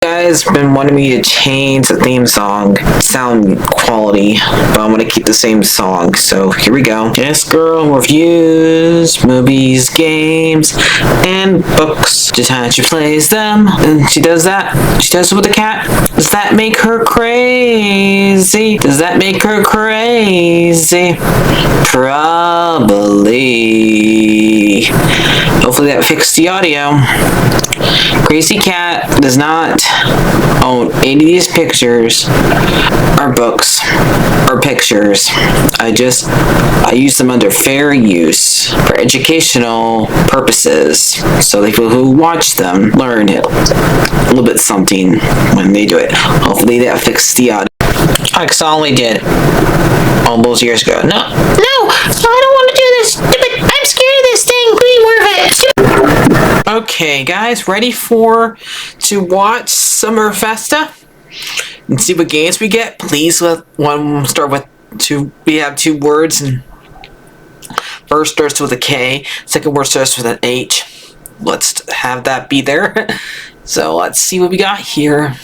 Guys been wanting me to change the theme song sound quality, but I'm gonna keep the same song, so here we go. This girl reviews movies, games, and books. Just how she plays them, and she does that. She does it with a cat. Does that make her crazy? Does that make her crazy? Probably. Hopefully that fixed the audio. Crazy Cat does not own any of these pictures or books or pictures. I use them under fair use for educational purposes, so the people who watch them learn a little bit something when they do it. Hopefully that fixed the audio. Like Solly did all those years ago. No, I don't want to do this. I'm scared of this thing. Please move it. Okay, guys, ready to watch Summer Festa and see what games we get? Please let one start with two. We have two words, and first starts with a K, second word starts with an H. Let's have that be there. So let's see what we got here.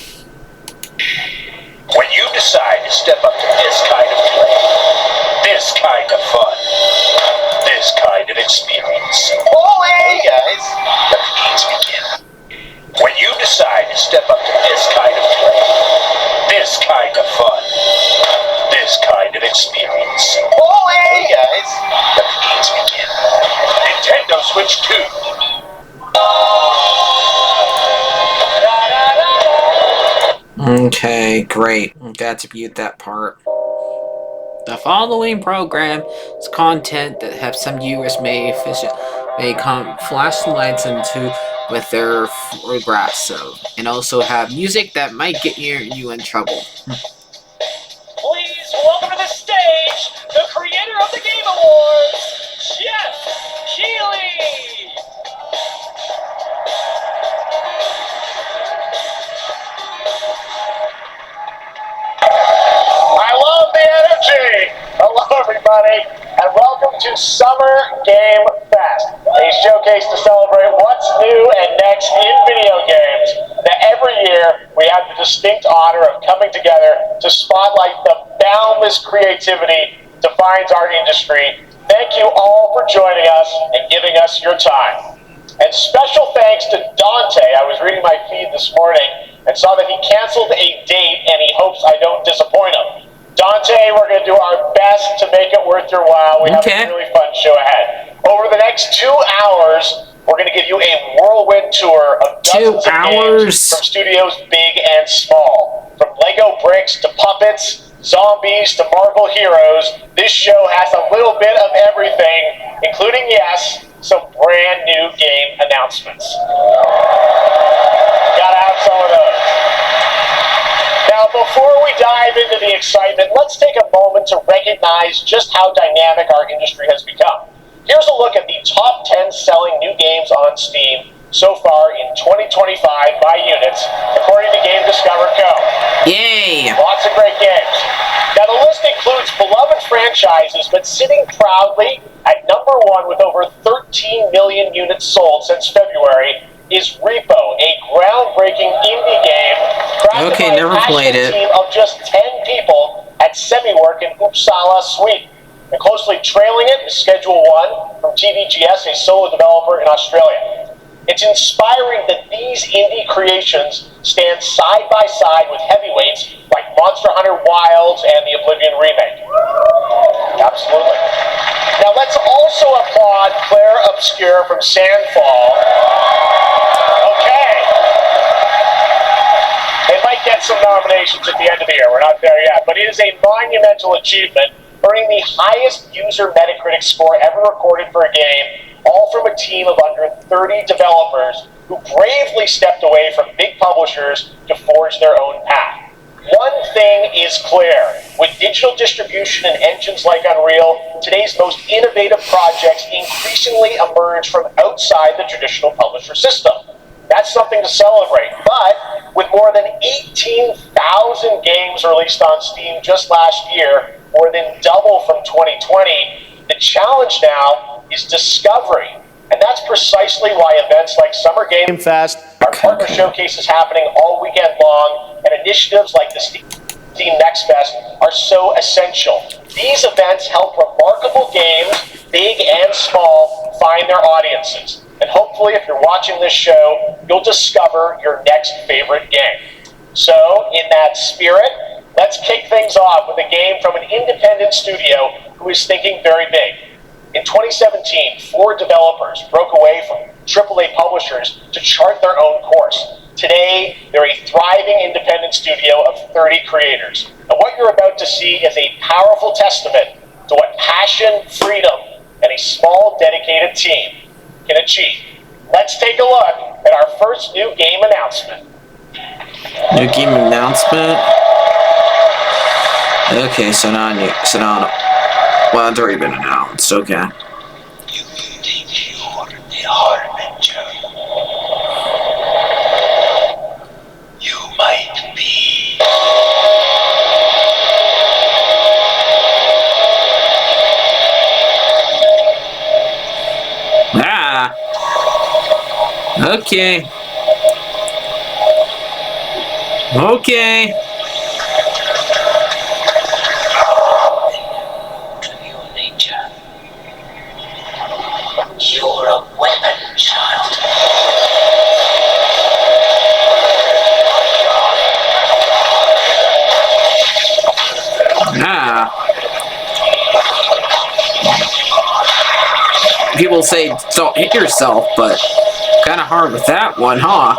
When you decide to step up to this kind of play, this kind of fun, this kind of experience. Oh, hey guys, let the games begin. When you decide to step up to this kind of play, this kind of fun, this kind of experience. Oh, hey guys, let the games begin. Nintendo Switch 2. Okay, great. Got to mute that part. The following program is content that have some viewers may come flash some lights into with their photographs, and also have music that might get you in trouble. Please welcome to the stage the creator of the Game Awards, Jeff Keighley. I love the energy! Hello, everybody, and welcome to Summer Game Fest, a showcase to celebrate what's new and next in video games. Now, every year, we have the distinct honor of coming together to spotlight the boundless creativity defines our industry. Thank you all for joining us and giving us your time. And special thanks to Dante. I was reading my feed this morning and saw that he canceled a date and he hopes I don't disappoint him. Dante, we're going to do our best to make it worth your while. We have a really fun show ahead. Over the next 2 hours, we're going to give you a whirlwind tour of dozens of games from studios big and small. From Lego bricks to puppets, zombies to Marvel heroes, this show has a little bit of everything, including, yes, some brand new game announcements. Gotta have some of those. Now, before we dive into the excitement, let's take a moment to recognize just how dynamic our industry has become. Here's a look at the top 10 selling new games on Steam so far in 2025 by units, according to Game Discover Co. Yay! Lots of great games. Now, the list includes beloved franchises, but sitting proudly at number 1 with over 13 million units sold since February is Repo, a groundbreaking indie game crafted by a passionate team of just 10 people at SemiWork in Uppsala, Sweden. And closely trailing it is Schedule 1 from TVGS, a solo developer in Australia. It's inspiring that these indie creations stand side by side with heavyweights like Monster Hunter Wilds and the Oblivion remake. Absolutely. Now let's also applaud Claire Obscure from Sandfall. Okay. They might get some nominations at the end of the year. We're not there yet. But it is a monumental achievement, earning the highest user Metacritic score ever recorded for a game, all from a team of under 30 developers who bravely stepped away from big publishers to forge their own path. One thing is clear. With digital distribution and engines like Unreal, today's most innovative projects increasingly emerge from outside the traditional publisher system. That's something to celebrate. But with more than 18,000 games released on Steam just last year, more than double from 2020, the challenge now is discovery. And And that's precisely why events like Summer Game Fest, our partner showcases happening all weekend long, and initiatives like the Steam Next Fest are so essential. These events help remarkable games, big and small, find their audiences. And hopefully, if you're watching this show, you'll discover your next favorite game. So, in that spirit, let's kick things off with a game from an independent studio who is thinking very big. In 2017, 4 developers broke away from AAA publishers to chart their own course. Today, they're a thriving independent studio of 30 creators. And what you're about to see is a powerful testament to what passion, freedom, and a small, dedicated team can achieve. Let's take a look at our first new game announcement. New game announcement? Okay, so now well, it's already been announced, okay. You think you're the Harbinger. You might be. Ah! Okay. Okay. You're a weapon, child. Ah. People say don't hit yourself, but kind of hard with that one, huh?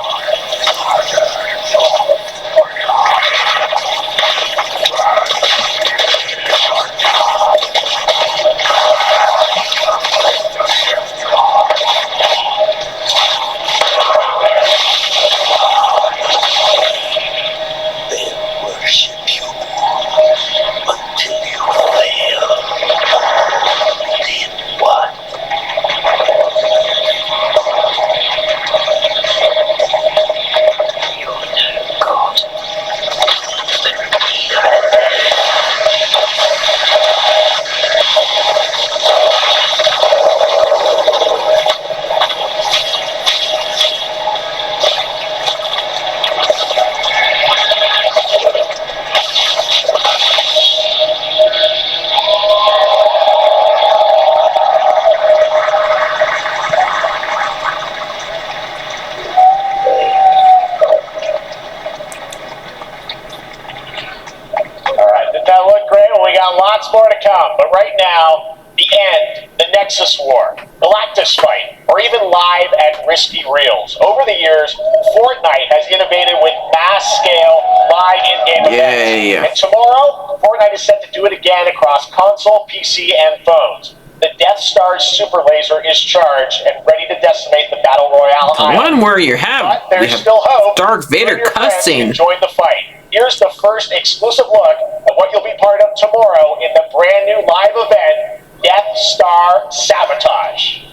Lots more to come, but right now, the end, the Nexus War, Galactus Fight, or even live at Risky Reels. Over the years, Fortnite has innovated with mass-scale, live in-game events. And tomorrow, Fortnite is set to do it again across console, PC, and phones. The Death Star's super laser is charged and ready to decimate the Battle Royale The one where you have still hope. Darth Vader cutscene. Join the fight. Here's the first exclusive look at what you'll be part of tomorrow in the brand new live event, Death Star Sabotage.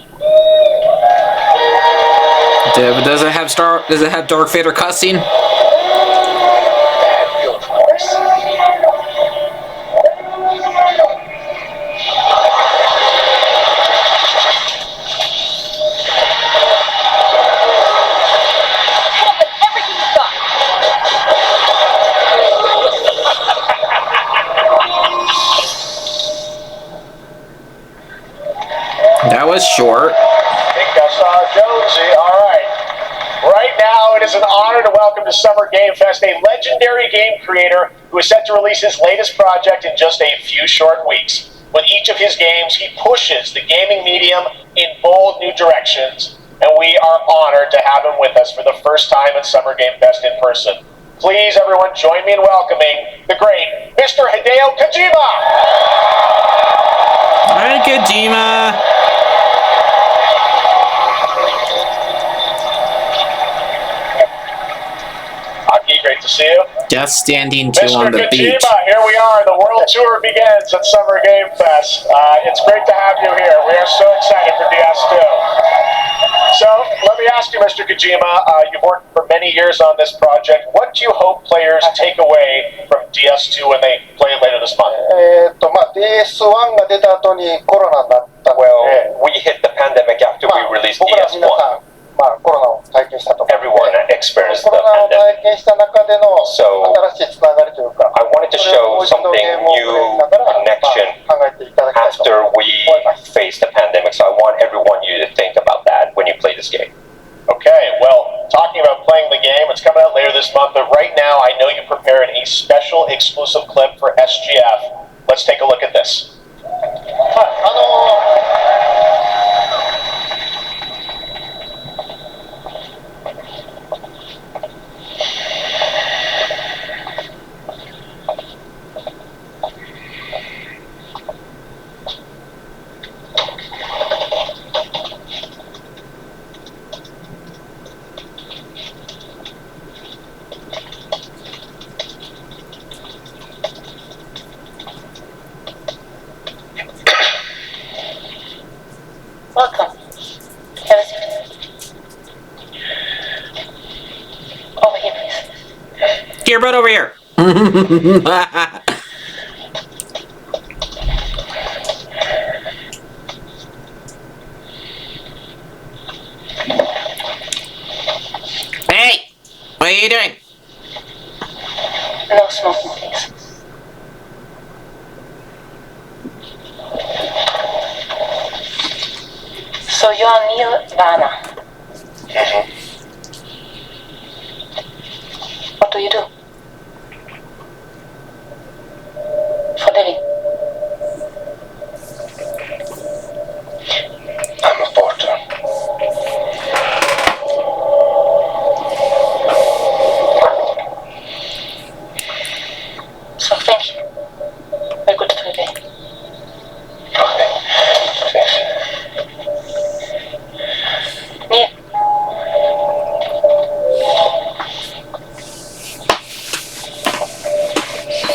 Does it have Darth Vader cutscene? Of course. That was short. I think I saw Jonesy. All right. Right now, it is an honor to welcome to Summer Game Fest a legendary game creator who is set to release his latest project in just a few short weeks. With each of his games, he pushes the gaming medium in bold new directions, and we are honored to have him with us for the first time at Summer Game Fest in person. Please, everyone, join me in welcoming the great Mr. Hideo Kojima! Hi, Kojima! Great to see you. Just standing two on the beach. Mr. Kojima, here we are. The world tour begins at Summer Game Fest. It's great to have you here. We are so excited for DS2. So, let me ask you, Mr. Kojima, you've worked for many years on this project. What do you hope players take away from DS2 when they play it later this month? DS1 が出た後にコロナになった Well, we hit the pandemic after we released 僕ら皆 DS1. さん、コロナを体験したと思う Everyone experienced コ the ロナを pandemic. 体験した中での So, 新しいつながりというか I wanted to show something new connection 考えていただきたいと after 思 we います。 faced the pandemic. So I want everyone you to think about that when you play this game. Okay, well, talking about playing the game, it's coming out later this month, but right now I know you prepared a special exclusive clip for SGF. Let's take a look at this. Welcome. Have a seat. Over here, please. Get your butt over here. Hey, what are you doing? No smoking, please. So you're Neil Varner. What do you do? For living. I'm a porter. So thank you. Very good for the day. Okay. Thanks. Neil.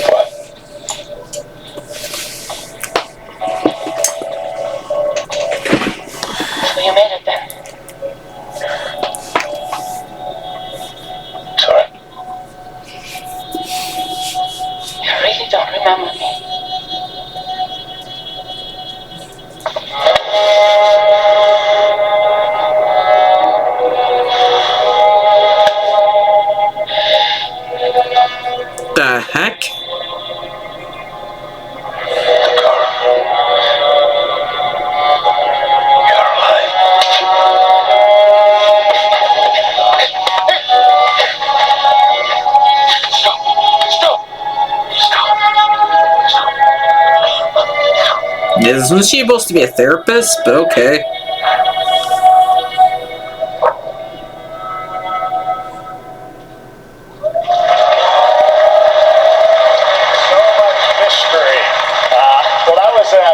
What? So you made it then. Sorry. You really don't remember me. The heck? The car. You're alive. Stop. Stop. Stop. Isn't she supposed to be a therapist? But okay. So much mystery. Well, that was a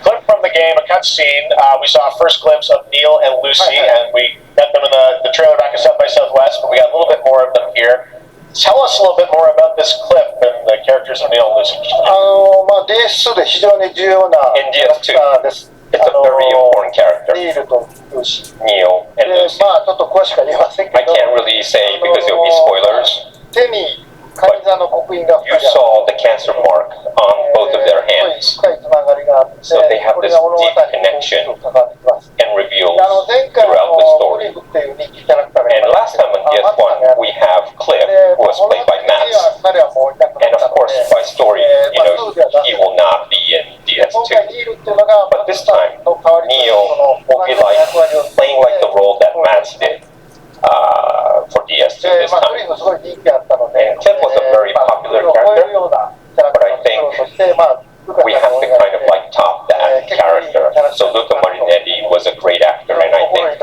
clip from the game, a cutscene. We saw first glimpse of Neil and Lucy, and we got them in the trailer back at South by Southwest, but we got a little bit more of them here. Tell us a little bit more about this clip and the characters of Neil and Lucy. DS2 で非常に重要な In DS2, キャラクターです。 it's a very important character. ニールとルーシー。 Neil and で、 Lucy. ちょっと詳しくは言えませんけ I ど、 can't really say because it will be spoilers. 手にカニ座の刻印が You saw the cancer mark on both of their hands 深いつながりがあって、 So they have これ this が物語 deep connection に関わってきます。 and reveals 前回 throughout the クリ story. フっていう人気キャラクターがい And ま last した time on けど DS1, we have Cliff, who was played by Max. 彼はもういなくな And った of の course, で、 by story, you know, he will not be in 今回 DS2. ニールっていうのが But this time, の代わりに Neil will be like playing like the role that Max did for DS2 this クリ time. フすごい人気あったので、 And Cliff was a very popular 超え character. るようなキャラクターを作ろうとして、We have to kind of like top that character. So Luca Marinetti was a great actor, and I think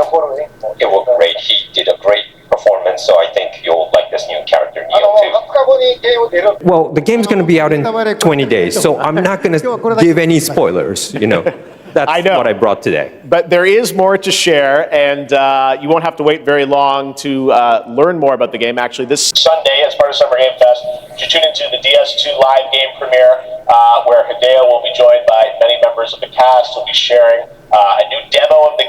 it was great. He did a great performance. So I think you'll like this new character, Neil, too. 20日後にゲーム出る Well, the game's going to be out in 20 days, so I'm not going to give any spoilers, you know. That's I know. what I brought today. But there is more to share, and you won't have to wait very long to learn more about the game. Actually, this Sunday as part of Summer Game Fest to tune into the DS2 live game premiere, where Hideo will be joined by many members of the cast. He'll be sharing a new demo of the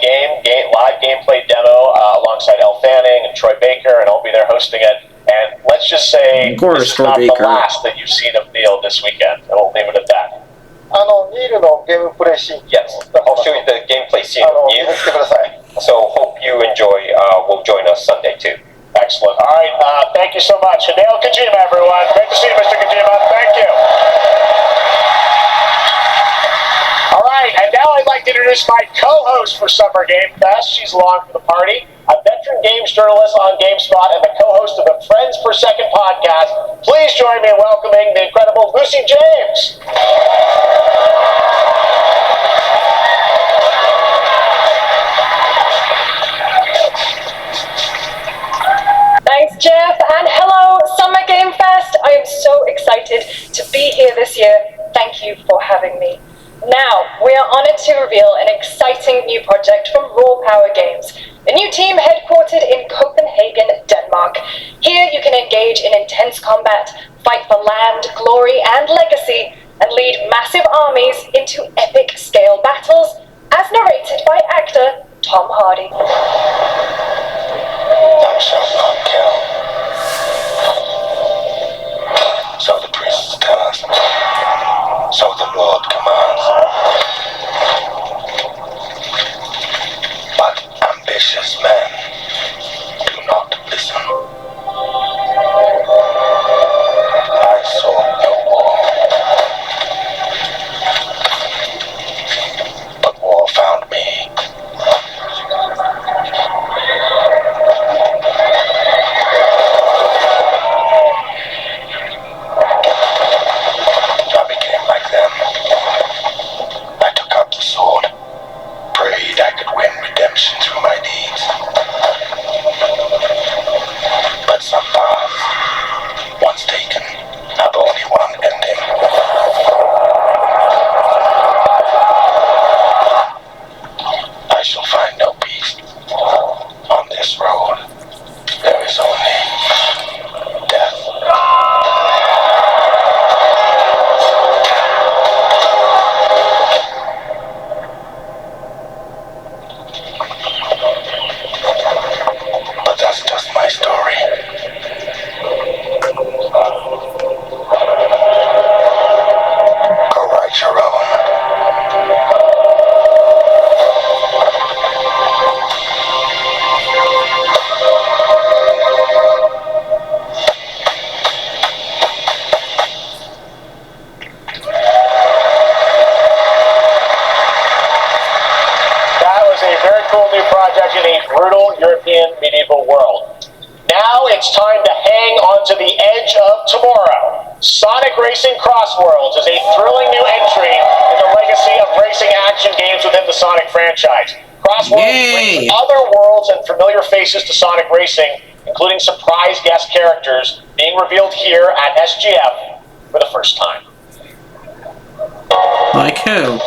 live gameplay demo alongside Elle Fanning and Troy Baker, and I'll be there hosting it. And let's just say Of course, this is Troy not Baker. the last that you've seen of Neil this weekend, and we'll leave it at that. ニールのゲームプレイシーン Yes, I'll show you the gameplay scene of 見 Nier. に来てください。 So hope you enjoy. Will join us Sunday too. Excellent. All right, thank you so much. Hideo Kojima, everyone. Great to see you, Mr. Kojima. Thank you. All right, and now I'd like to introduce my co-host for Summer Game Fest. She's along for the party, a veteran games journalist on GameSpot and the co-host of the Friends Per Second podcast. Please join me in welcoming the incredible Lucy James. Thanks, Jeff, and hello, Summer Game Fest. I am so excited to be here this year. Thank you for having me. Now, we are honored to reveal an exciting new project from Raw Power Games, a new team headquartered in Copenhagen, Denmark. Here you can engage in intense combat, fight for land, glory, and legacy, and lead massive armies into epic scale battles, as narrated by actor Tom Hardy. Thou shalt not kill. So the priests tell us. So the Lord commands. But ambitious men do not listen. I sought no war. But war found me. I became like them. I took up the sword, prayed I could win redemption through my deeds. But some paths, once taken, have only one ending. I shall find no peace on this road. There is only death. But that's just my story. Go write your own. That was a very cool new project in a brutal European medieval world. Now it's time to hang onto the edge of tomorrow. Sonic Racing Cross Worlds is a thrilling new entry in the legacy of racing action games within the Sonic franchise. Cross Worlds Yay! brings other worlds and familiar faces to Sonic Racing, including surprise guest characters being revealed here at SGF for the first time. Like who?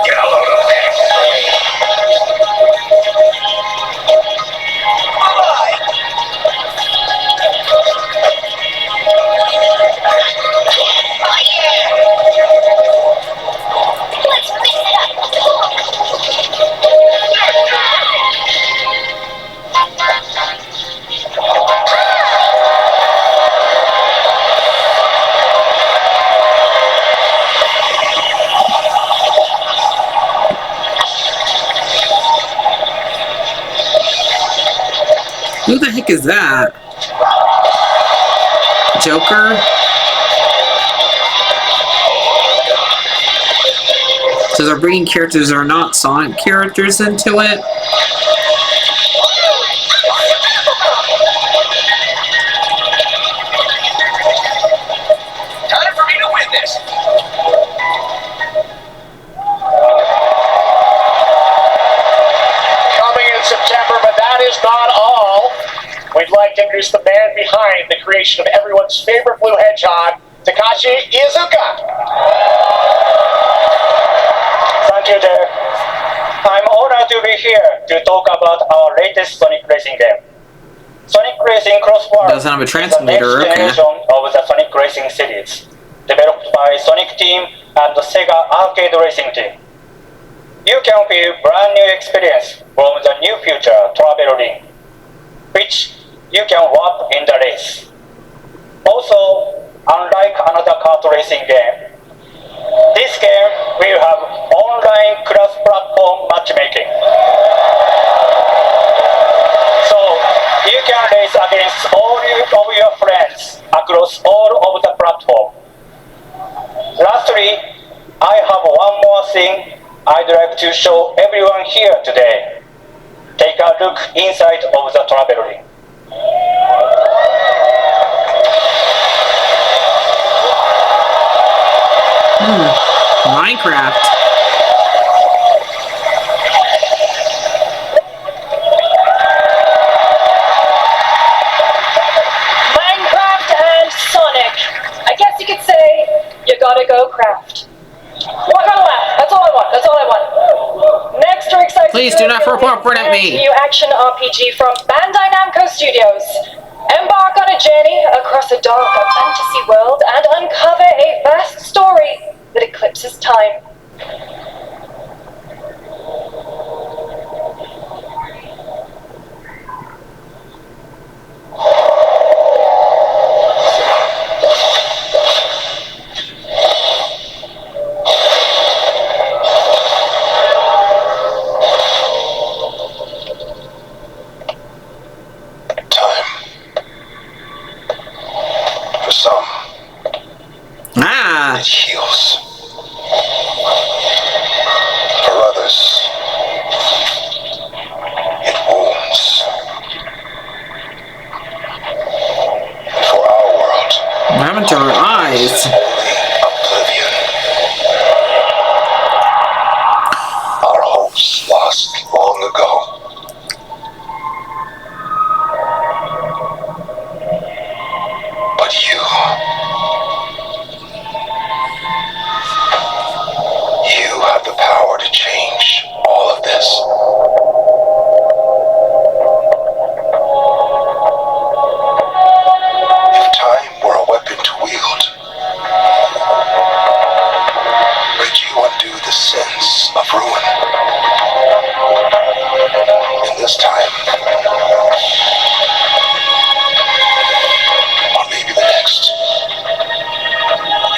Get a load of this. Let's mix Who the heck is that? Joker? So they're bringing characters that are not Sonic characters into it? Time for me to win this. Coming in September, but that is not all. We'd like to introduce the man behind the creation of everyone's favorite blue hedgehog, Takashi Iizuka. Thank you, Jeff. I'm honored to be here to talk about our latest Sonic Racing game. Sonic Racing Cross Worlds Doesn't have a is the transmitter, next okay. generation of the Sonic Racing series. Developed by Sonic Team and the Sega Arcade Racing Team. You can feel brand new experience from the new future travel ring, which you can warp in the race. Also, unlike another kart racing game, this game will have online cross-platform matchmaking. So, you can race against all of your friends across all of the platforms. Lastly, I have one more thing I'd like to show everyone here today. Take a look inside of the travel ring. Minecraft. Minecraft and Sonic. I guess you could say you gotta go craft. Well, I gotta laugh. That's all I want. That's all I want. Next, we're excited. Please do not report at me. New action RPG from Bandai Namco Studios. Embark on a journey across a dark fantasy world and uncover a vast story that eclipses time. It heals. For others, it wounds. And for our world, what happened to her eyes? oblivion. Our hopes lost long ago. But you have the power to change all of this. If time were a weapon to wield, could you undo the sins of ruin? In this time, or maybe the next,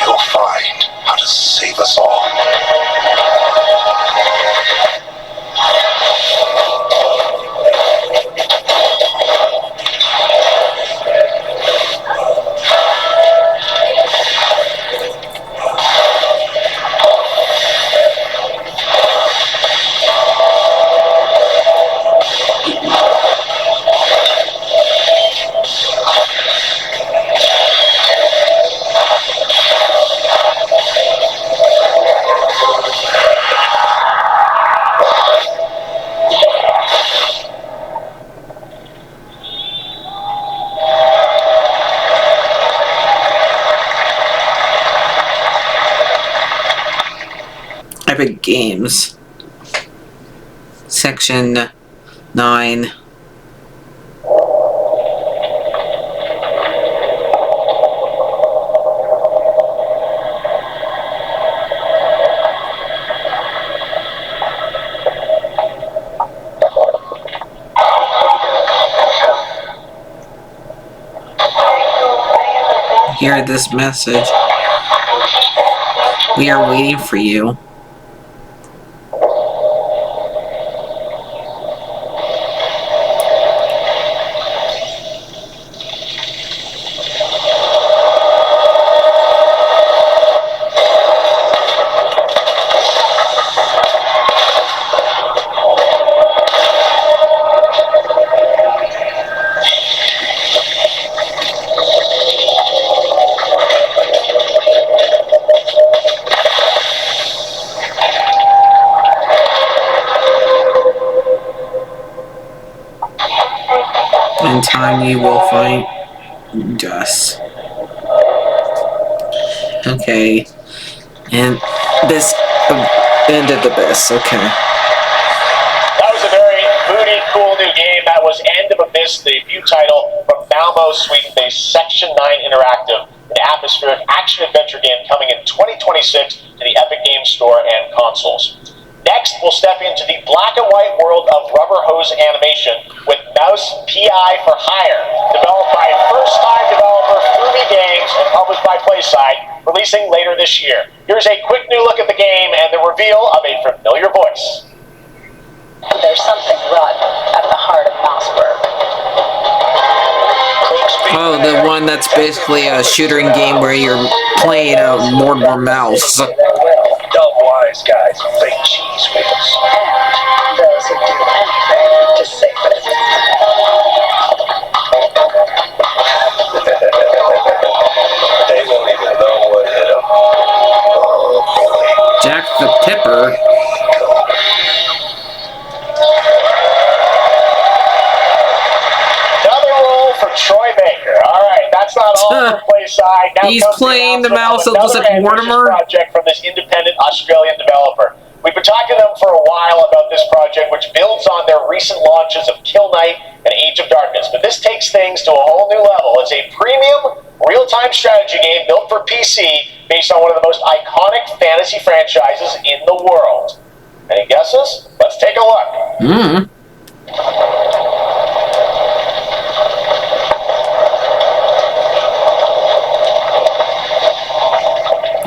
you'll find how to save us all. Epic Games. Section 9. Hear this message. We are waiting for you. In time you will find us. Okay. And this end of the Abyss, okay. That was a very moody, cool new game. That was End of Abyss, the debut title from Malmo, Sweden-based Section 9 Interactive. an atmospheric action-adventure game coming in 2026 to the Epic Games Store and consoles. Next, we'll step into the black and white world of rubber hose animation with Mouse P.I. for Hire, developed by first-time developer Fumi Games and published by PlaySide, releasing later this year. Here's a quick new look at the game and the reveal of a familiar voice. There's something rotten at the heart of Mossberg. Oh, the one that's basically a shooting game where you're playing a Mortimer Mouse. Dumb wise guys with fake cheese whiz. And those who do anything to save it. They won't even know what hit them. Jack the Pipper. Another role for Troy Baker. All right, that's not all for PlaySide. Now He's comes the playing the mouse announcement that looks of like another ambitious Mortimer. project from this independent Australian developer. We've been talking to them for a while about this project, which builds on their recent launches of Kill Knight and Age of Darkness. But this takes things to a whole new level. It's a premium, real-time strategy game built for PC based on one of the most iconic fantasy franchises in the world. Any guesses? Let's take a look.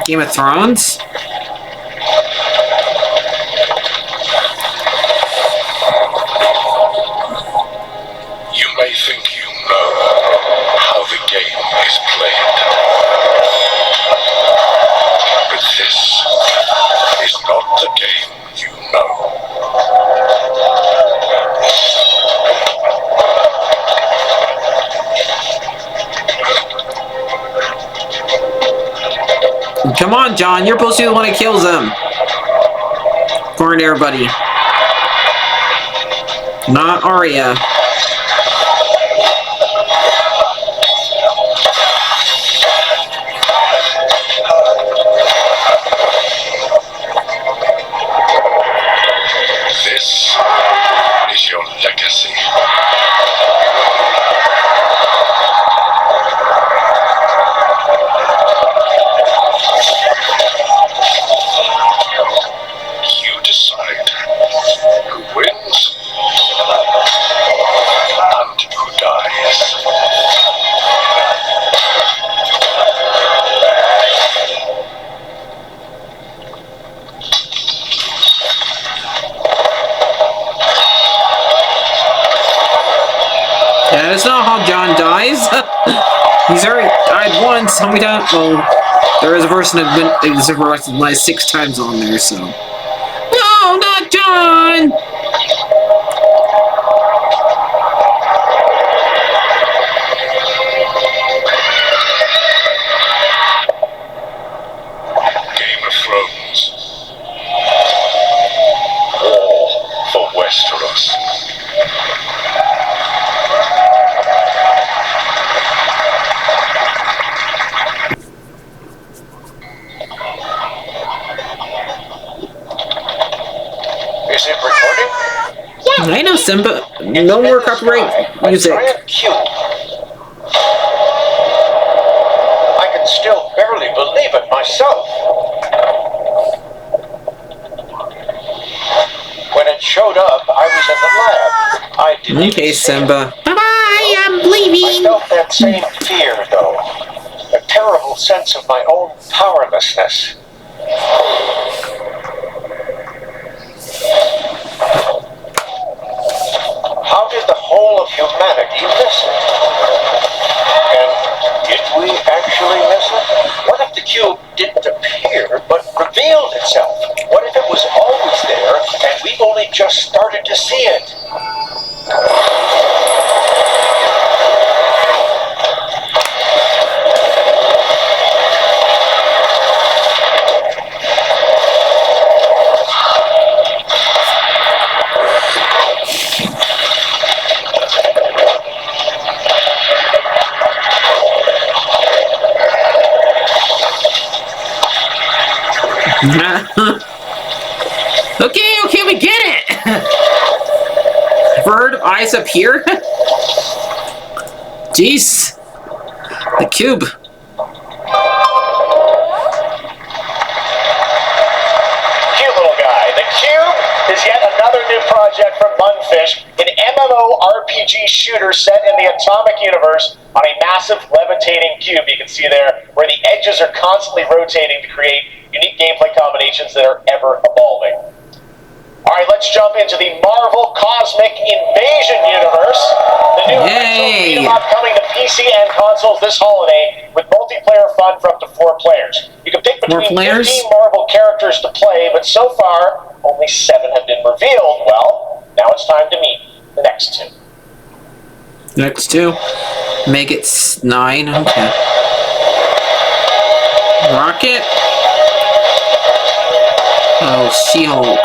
Game of Thrones? You may think you know how the game is played. But this is not the game you know. Come on, John, you're supposed to be the one who kills them. According to everybody. Not Arya. This is your legacy. You decide who wins and who dies. Yeah, that's not how John dies. He's already died once. How many times? Well, there is a person that been resurrected like 6 times on there, so. No, not John! Game of Thrones. War for Westeros. Is it recording? I know, Simba. No more copyright music. Giant cube. I can still barely believe it myself. When it showed up, I was in the lab. I didn't Okay, even see it. Simba. Bye-bye, I'm I leaving. felt that same fear, though. A terrible sense of my own powerlessness. How did the whole of humanity miss it? And did we actually miss it? What if the cube didn't appear, but revealed itself? What if it was always there, and we've only just started to see it? Okay, we get it! Bird eyes up here? Jeez. The cube. new project from Munfish, an MMORPG shooter set in the Atomic Universe on a massive levitating cube. You can see there where the edges are constantly rotating to create unique gameplay combinations that are ever evolving. All right, let's jump into the Marvel Cosmic Invasion universe. The new Yay! retro coming to PC and consoles this holiday with multiplayer fun for up to 4 players. You can pick between 15 Marvel characters to play, but so far only 7 have been revealed. Well, now it's time to meet the next 2. Next 2. Make it 9. Okay. Rocket. Oh, She-Hulk.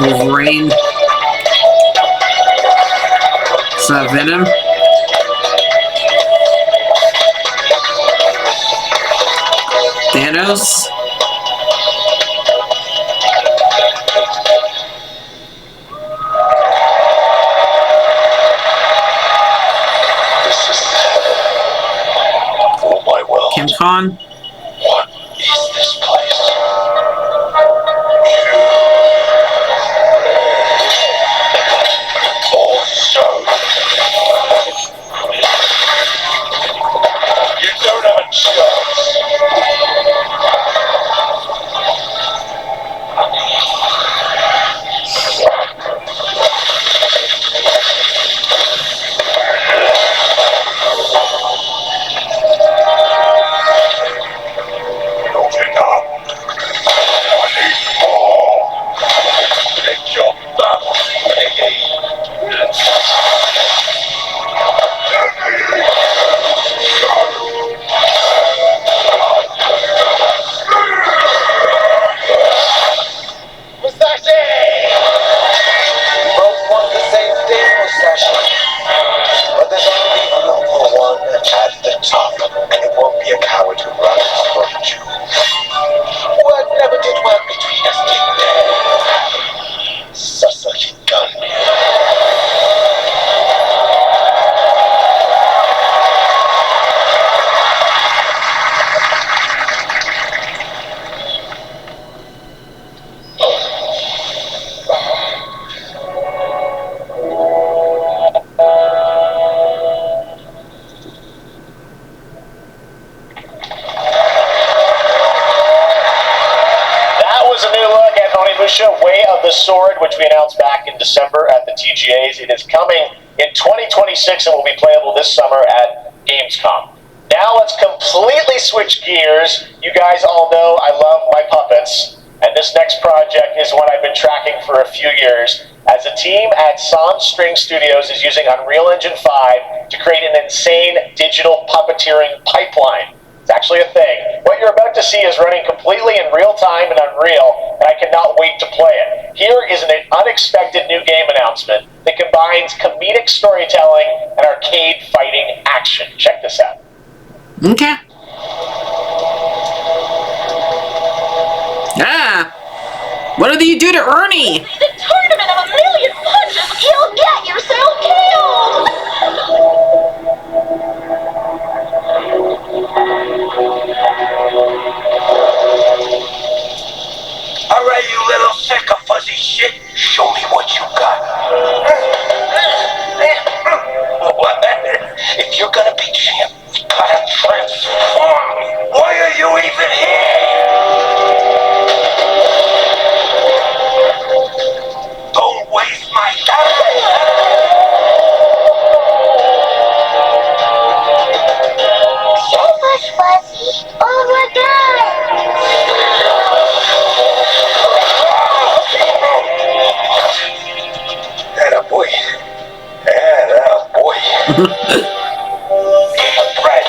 Wolverine. Is that Venom? Thanos? This is oh my world. Kim Khan? What is this place? Also, you don't have a chance. Moving up. I need more. Take your battle, Musashi! We both want the same thing, Musashi. But there's only room for one at the top, and it won't be a coward who runs for you. What never did work between us, did Sasaki Gun. That was a new look at Onimusha Way of the Sword, which we announced back in December at the TGAs. It is coming in 2026 and will be playable this summer at Gamescom. Now let's completely switch gears. You guys all know I love my puppets, and this next project is one I've been tracking for a few years, as a team at Sans String Studios is using Unreal Engine 5 to create an insane digital puppeteering pipeline. It's actually a thing. What you're about to see is running completely in real time in Unreal, and I cannot wait to play it. Here is an unexpected new game announcement that combines comedic storytelling and arcade fighting action. Check this out. Okay. Ah! What did you do to Ernie? The tournament of a million punches, you'll get yourself killed! Alright, you little sick of fuzzy shit, show me what you got. What? If you're gonna be champ, you gotta transform. Why are you even here? Don't waste my time. So much fuzzy. Oh my god! Atta boy. Atta boy. Red,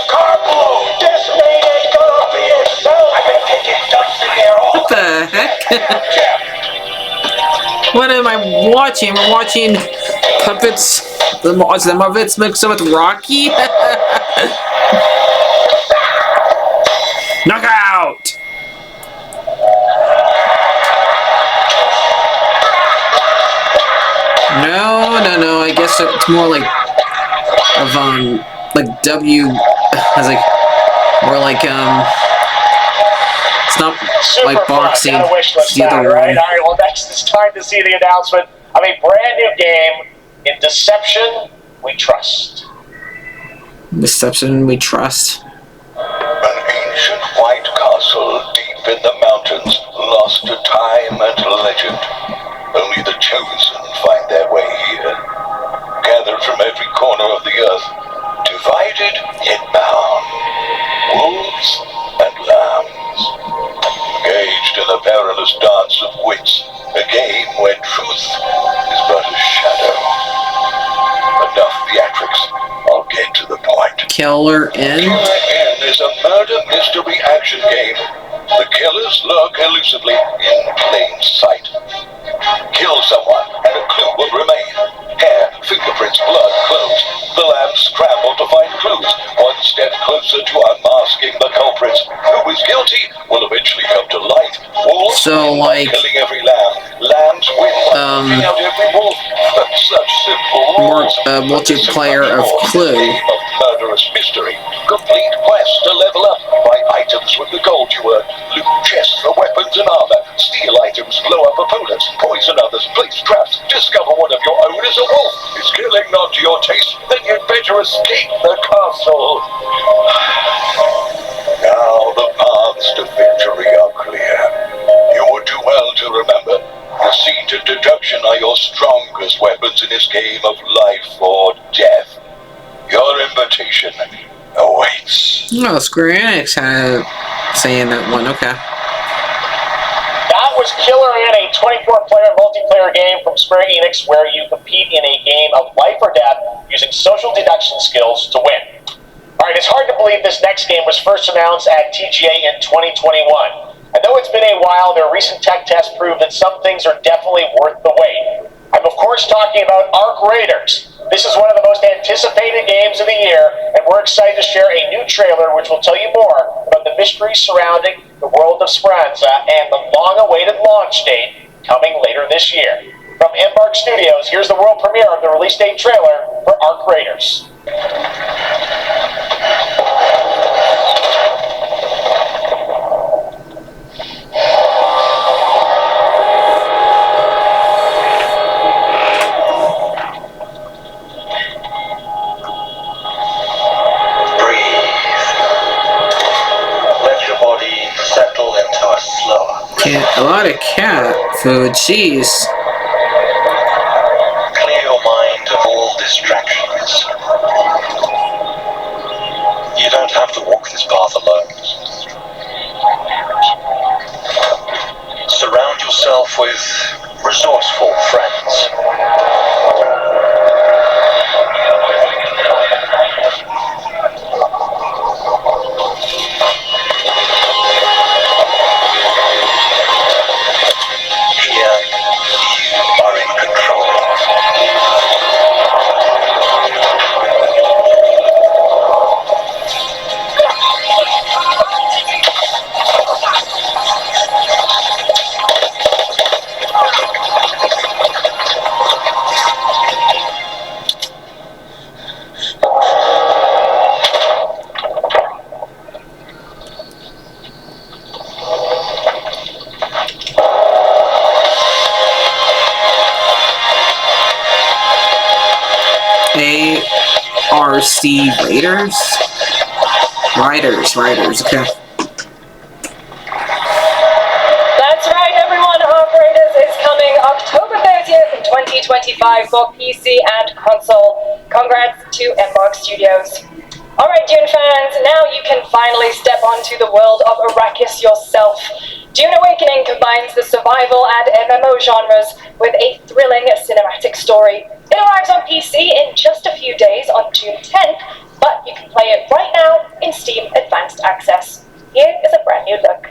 car blue. This man ain't gonna be himself. I've been taking ducks in there all What the heck? What am I watching? We're watching puppets. The Muppets mixed up with Rocky? Knockout! No. I guess it's more like W, as like more like it's not Super like boxing. Fun. Got a wish It's list the other down, right? one. All right, well, next it's time to see the announcement of a brand new game in Deception We Trust. Deception We Trust. An ancient white castle deep in the mountains, lost to time and legend. Only the chosen find their way here. Gathered from every corner of the earth, divided yet bound. Wolves and lambs. Engaged in a perilous dance of wits, a game where truth is but a shadow. Enough theatrics, I'll get to the point. Killer N? Killer N is a murder mystery action game. The killers lurk elusively in plain sight. Kill someone and a clue will remain. Hair, fingerprints, blood, clothes. The lambs scramble to find clues. One step closer to unmasking the culprits. Who is guilty will eventually come to light. Wolves So, win like, by killing every lamb. Lambs win by knocking out every wolf. Such simple rules. Multiplayer of Clue. Game of murderous mystery. Complete quests to level up. Buy items with the gold you earn. Loot chests for weapons and armor. Steal items, blow up opponents, poison others, place traps. Discover one of your own is a wolf. Is killing not to your taste? Then you'd better escape the castle. Now the paths to victory are clear. You would do well to remember. Deceit and deduction are your strongest weapons in this game of life or death. Your invitation awaits. Oh, Square Enix had saying that one. Okay. That was Killer N, a 24-player multiplayer game from Square Enix where you compete in a game of life or death using social deduction skills to win. Alright, it's hard to believe this next game was first announced at TGA in 2021. And though it's been a while, their recent tech tests prove that some things are definitely worth the wait. I'm of course talking about Arc Raiders. This is one of the most anticipated games of the year, and we're excited to share a new trailer which will tell you more about the mysteries surrounding the world of Speranza and the long-awaited launch date coming later this year. From Embark Studios, here's the world premiere of the release date trailer for Arc Raiders. A lot of cat food, jeez. Clear your mind of all distractions. You don't have to walk this path alone. Surround yourself with resourceful friends. RC Raiders? Riders, okay. That's right, everyone. Arc Raiders is coming October 30th in 2025 for PC and console. Congrats to Embark Studios. Alright, Dune fans, now you can finally step onto the world of Arrakis yourself. Dune Awakening combines the survival and MMO genres with a thrilling cinematic story. It arrives on PC in just a few days on June 10th, but you can play it right now in Steam Advanced Access. Here is a brand new look.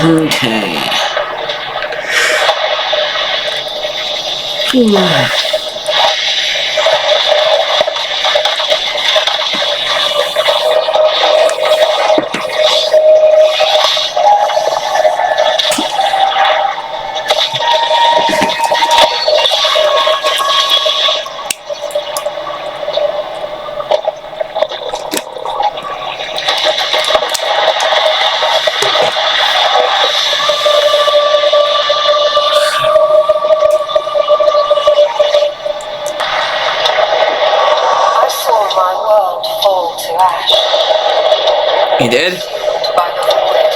Okay. I saw my world fall to ash. You did? By the void.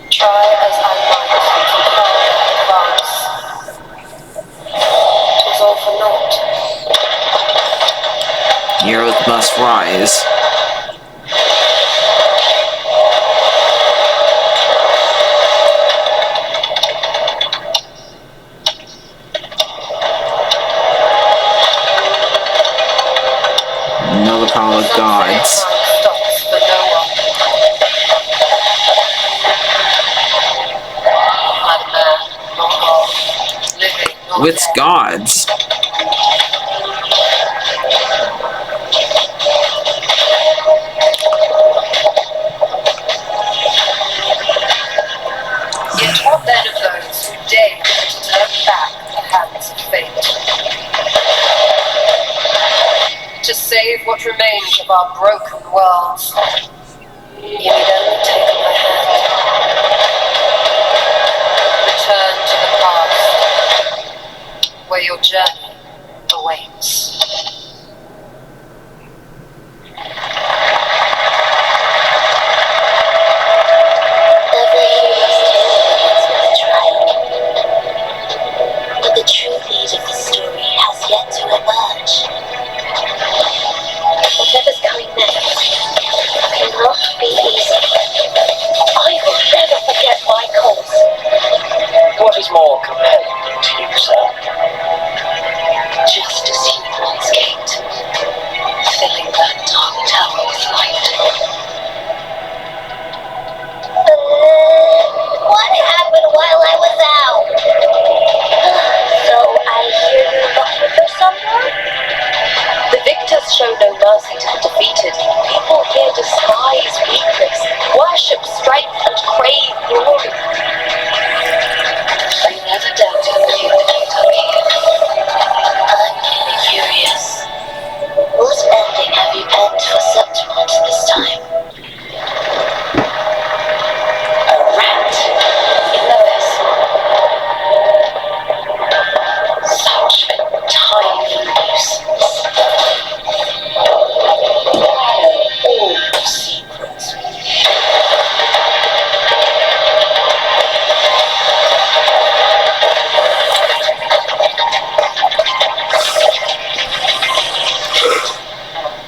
Try as I might to advance. It was all for naught. The earth must rise. Another power of gods. Stops for no one. Neither man nor God, living nor With dead. gods. Yet what then of those who dare to turn back the hands of fate? To save what remains of our broken worlds, you need only take my hand. Return to the past, where your journey awaits. Every hero's tale begins with a trial. But the true lead of the story has yet to emerge. Whatever's coming next cannot be easy. I will never forget my cause. What is more compelling to you, sir? Just as you once came to me, filling that dark tower with light. What happened while I was out? So I hear you looking for someone? The victors show no mercy to the defeated. People here despise weakness, worship strength, and crave glory. I never doubted that you would end up here. I'm curious. What ending have you penned for Septimont this time? A rat in the vessel. Such a tiny nuisance. All your secrets with you.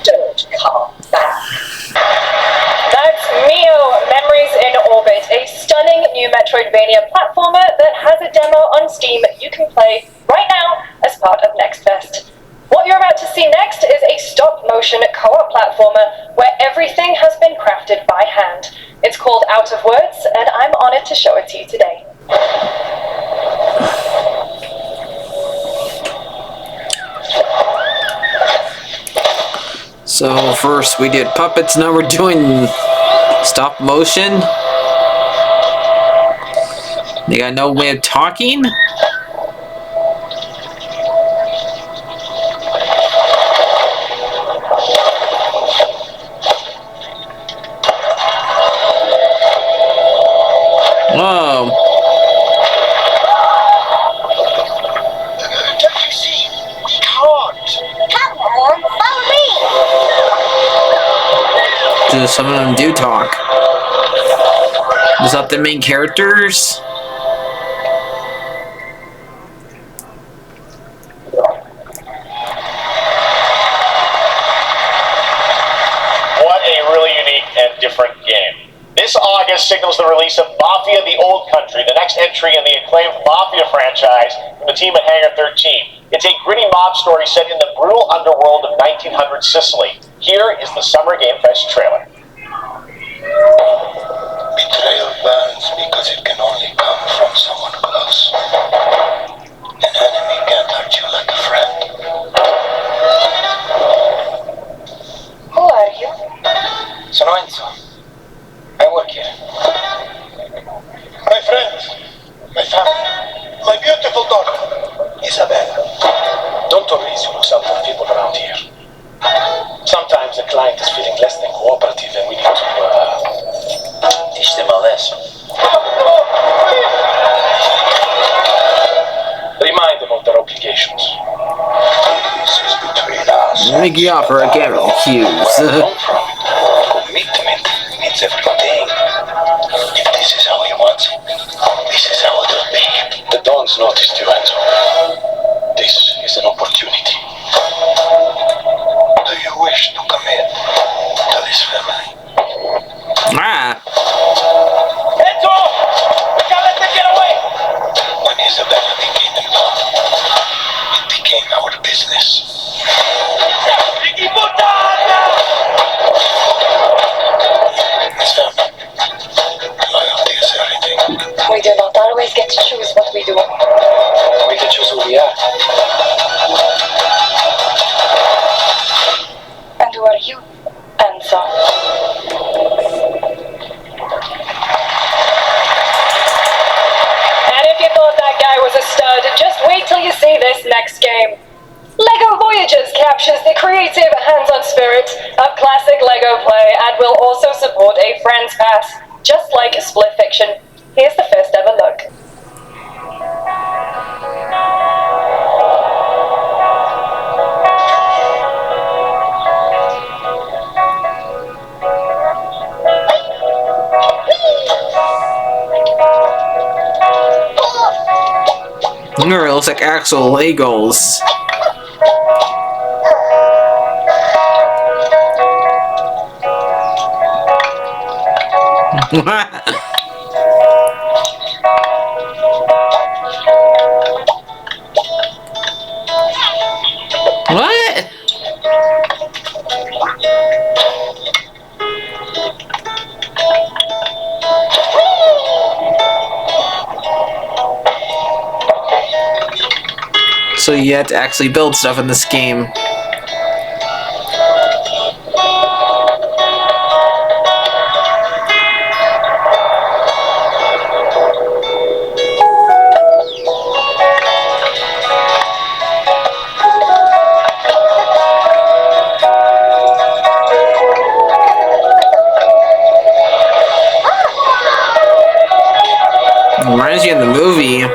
Don't come back. That's Mio, Memories in Orbit, a stunning new Metroidvania platformer that has a demo on Steam you can play right now as part of Next Fest. What you're about to see next is a stop-motion co-op platformer where everything has been crafted by hand. It's called Out of Words, and I'm honored to show it to you today. So first we did puppets, now we're doing stop motion. They got no way of talking? Whoa. Don't you see? We can't. Come on, follow me! Some of them do talk. Is that the main characters? What a really unique and different game. This August signals the release of Mafia: The Old Country, the next entry in the acclaimed Mafia franchise from the team at Hangar 13. It's a gritty mob story set in the brutal underworld of 1900 Sicily. Here is the Summer Game Fest trailer. Betrayal burns because it can only come from someone close. An enemy can't hurt you like a friend. Who are you? Sono Enzo. I work here. My friend, my family, my beautiful daughter, Isabella. Don't always look out for people around here. Sometimes the client is feeling less than cooperative and we need to teach them a lesson. Remind them of their obligations. This is between us. Make you offer a get refused. Commitment means everything. If this is how you want it, this is how it will be. The Dons noticed you, Enzo. This is an opportunity. Do you wish to commit to this family? Ah. Enzo! We can't let them get away! When Isabella became involved, it became our business. Miss family, loyalty is everything. We do not always get to choose what we do. We can choose who we are. And who are you, Enzo? And if you thought that guy was a stud, just wait till you see this next game. LEGO Voyages captures the creative, hands-on spirit of classic LEGO play and will also support a Friends Pass, just like Split Fiction. Here's the first ever look. It looks like actual Legos. What? So you had to actually build stuff in this game. Reminds you of the movie.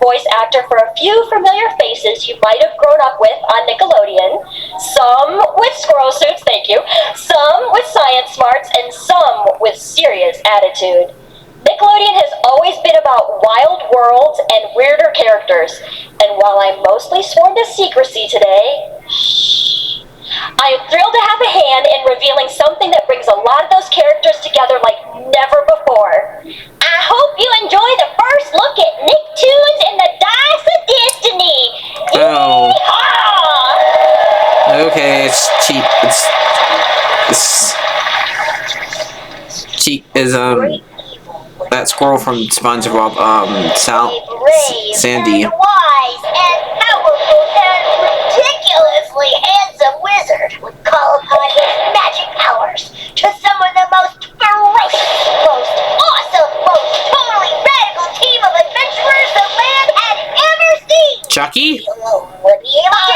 Voice actor for a few familiar faces you might have grown up with on Nickelodeon. Some with squirrel suits, thank you. Some with science smarts, and some with serious attitude. Nickelodeon has always been about wild worlds and weirder characters. And while I'm mostly sworn to secrecy today, I am thrilled to have a hand in revealing something that brings a lot of those characters together like never before. I hope you enjoy the first look at Nicktoons and the Dice of Destiny. Oh. Yeehaw! Okay, it's cheap. It's cheap is that squirrel from SpongeBob, Sandy. And wise and powerful and ridiculously handsome wizard would call upon his magic powers to summon the most ferocious, most awesome, most totally radical team of adventurers the land had ever seen. Chucky? You alone would be able to.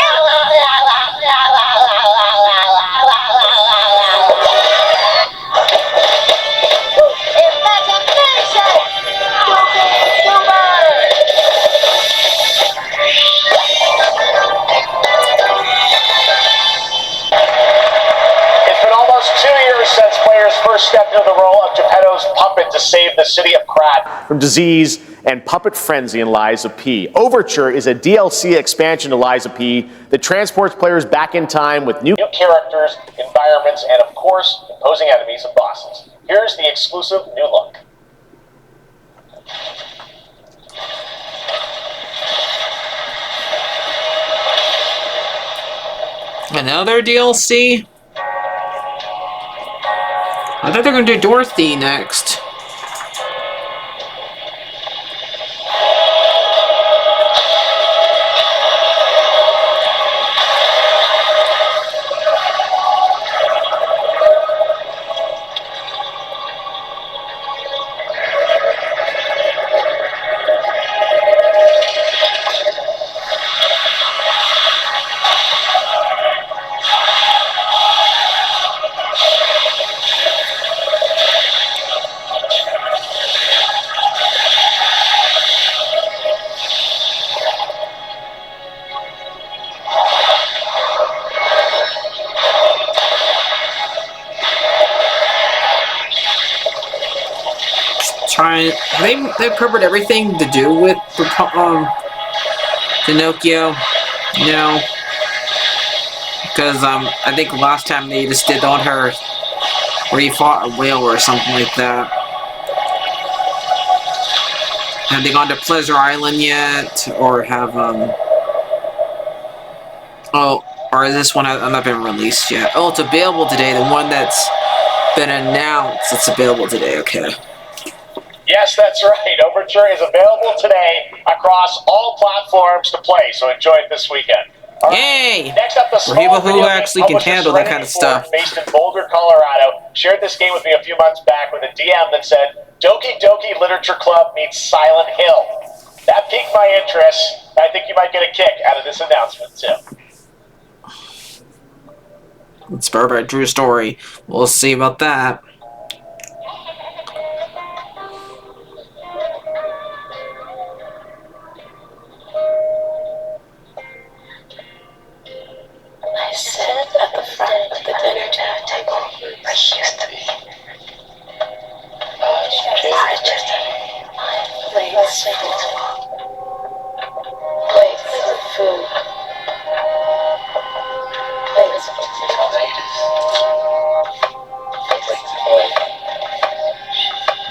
Since players first stepped into the role of Geppetto's puppet to save the city of Krat from disease and Puppet Frenzy in Lies of P. Overture is a DLC expansion to Lies of P that transports players back in time with new characters, environments, and of course, imposing enemies and bosses. Here's the exclusive new look. Another DLC? I thought they were gonna do Dorothy next. They've covered everything to do with Pinocchio, you know, because I think last time they just did on her where he fought a whale or something like that. Have they gone to Pleasure Island yet, or have oh, or is this one not been released yet? Oh, it's available today. The one that's been announced, it's available today. Okay. Yes, that's right. Overture is available today across all platforms to play, so enjoy it this weekend. Yay! Next up, the for people who actually can handle that kind of stuff. Based in Boulder, Colorado, shared this game with me a few months back with a DM that said, Doki Doki Literature Club meets Silent Hill. That piqued my interest. I think you might get a kick out of this announcement, too. Inspired by a true story. We'll see about that. I sit at the front of the dinner table where he used to be. Plates of food. Plates of tomatoes. Plates of oil.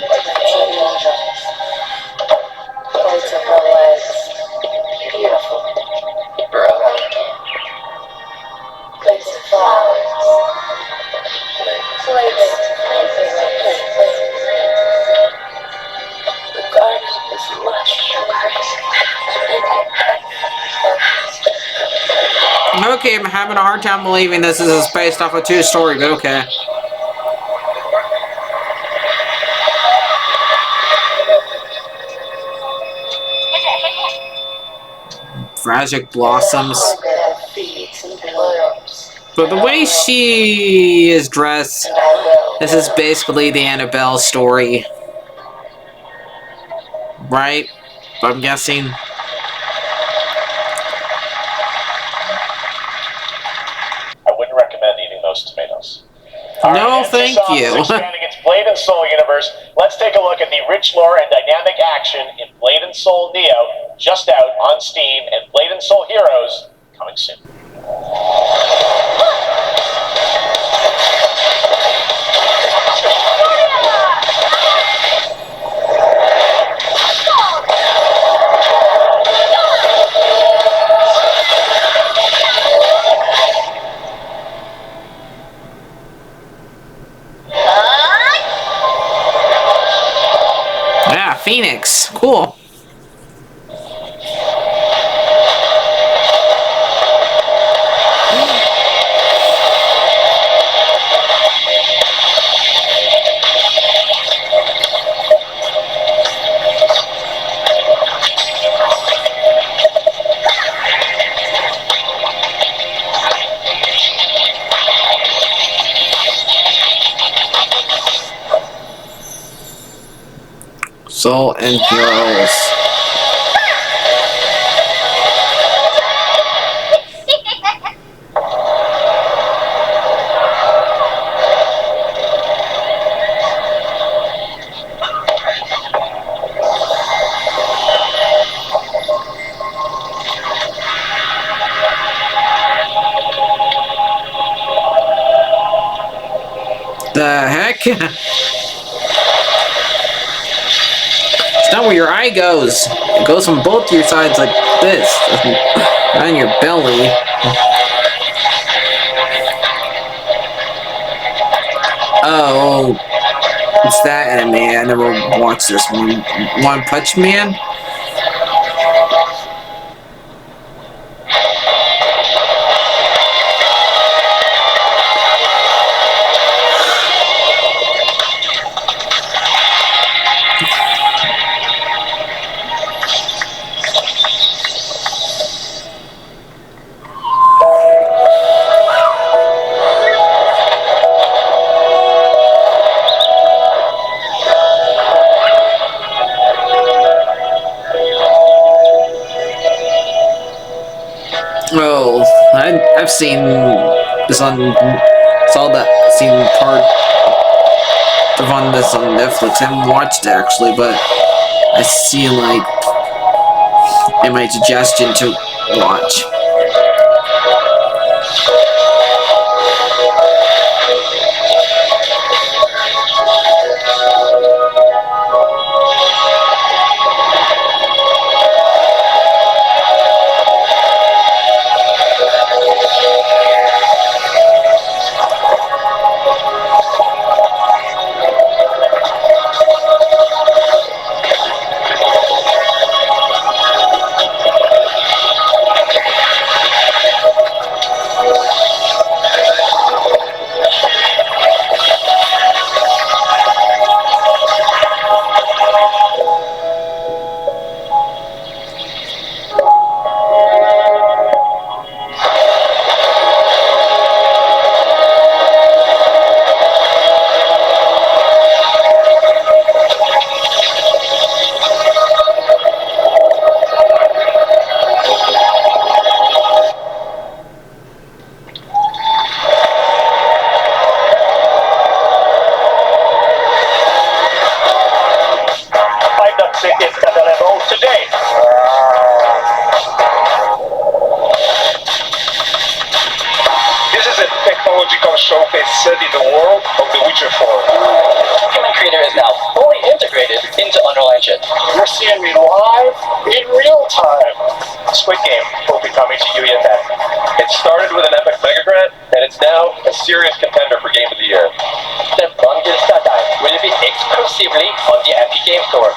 Plates of noodles. Plates of her legs. Beautiful. Broken. Plates of flowers. Plates. The garden is lush and green. Okay, I'm having a hard time believing this is based off a true story, but okay. Tragic blossoms. But the way she is dressed, this is basically the Annabelle story. Right? I'm guessing. I wouldn't recommend eating those tomatoes. No, thank you. Expanding its Blade and Soul universe, let's take a look at the rich lore and dynamic action in Blade and Soul Neo, just out on Steam, and Blade and Soul Heroes coming soon. Yeah, Phoenix. Cool. Soul and Heroes. It's not where your eye goes. It goes from both your sides like this. On your belly. Oh, it's that anime. I never watched this one. One Punch Man? Oh, I've seen this on. Saw that. Seen part of on this on Netflix. I haven't watched it actually, but I see like in my suggestion to watch. showcase set in the world of The Witcher 4. Human Creator is now fully integrated into Unreal Engine. You're seeing me live in real time. Squid Game will be coming to UEFN. It started with an epic mega grant, and it's now a serious contender for Game of the Year. The bundle startup will be exclusively on the Epic Game Store.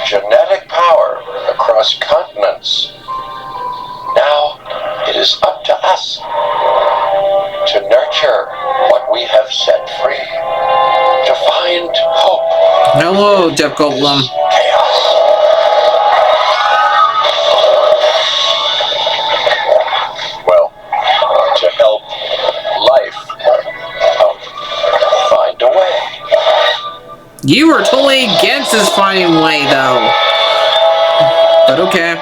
Genetic power across continents. Now it is up to us to nurture what we have set free, to find hope. Hello, Jeff Goldblum. Chaos. Well, to help life find a way. You were totally against this finding way, though. But okay.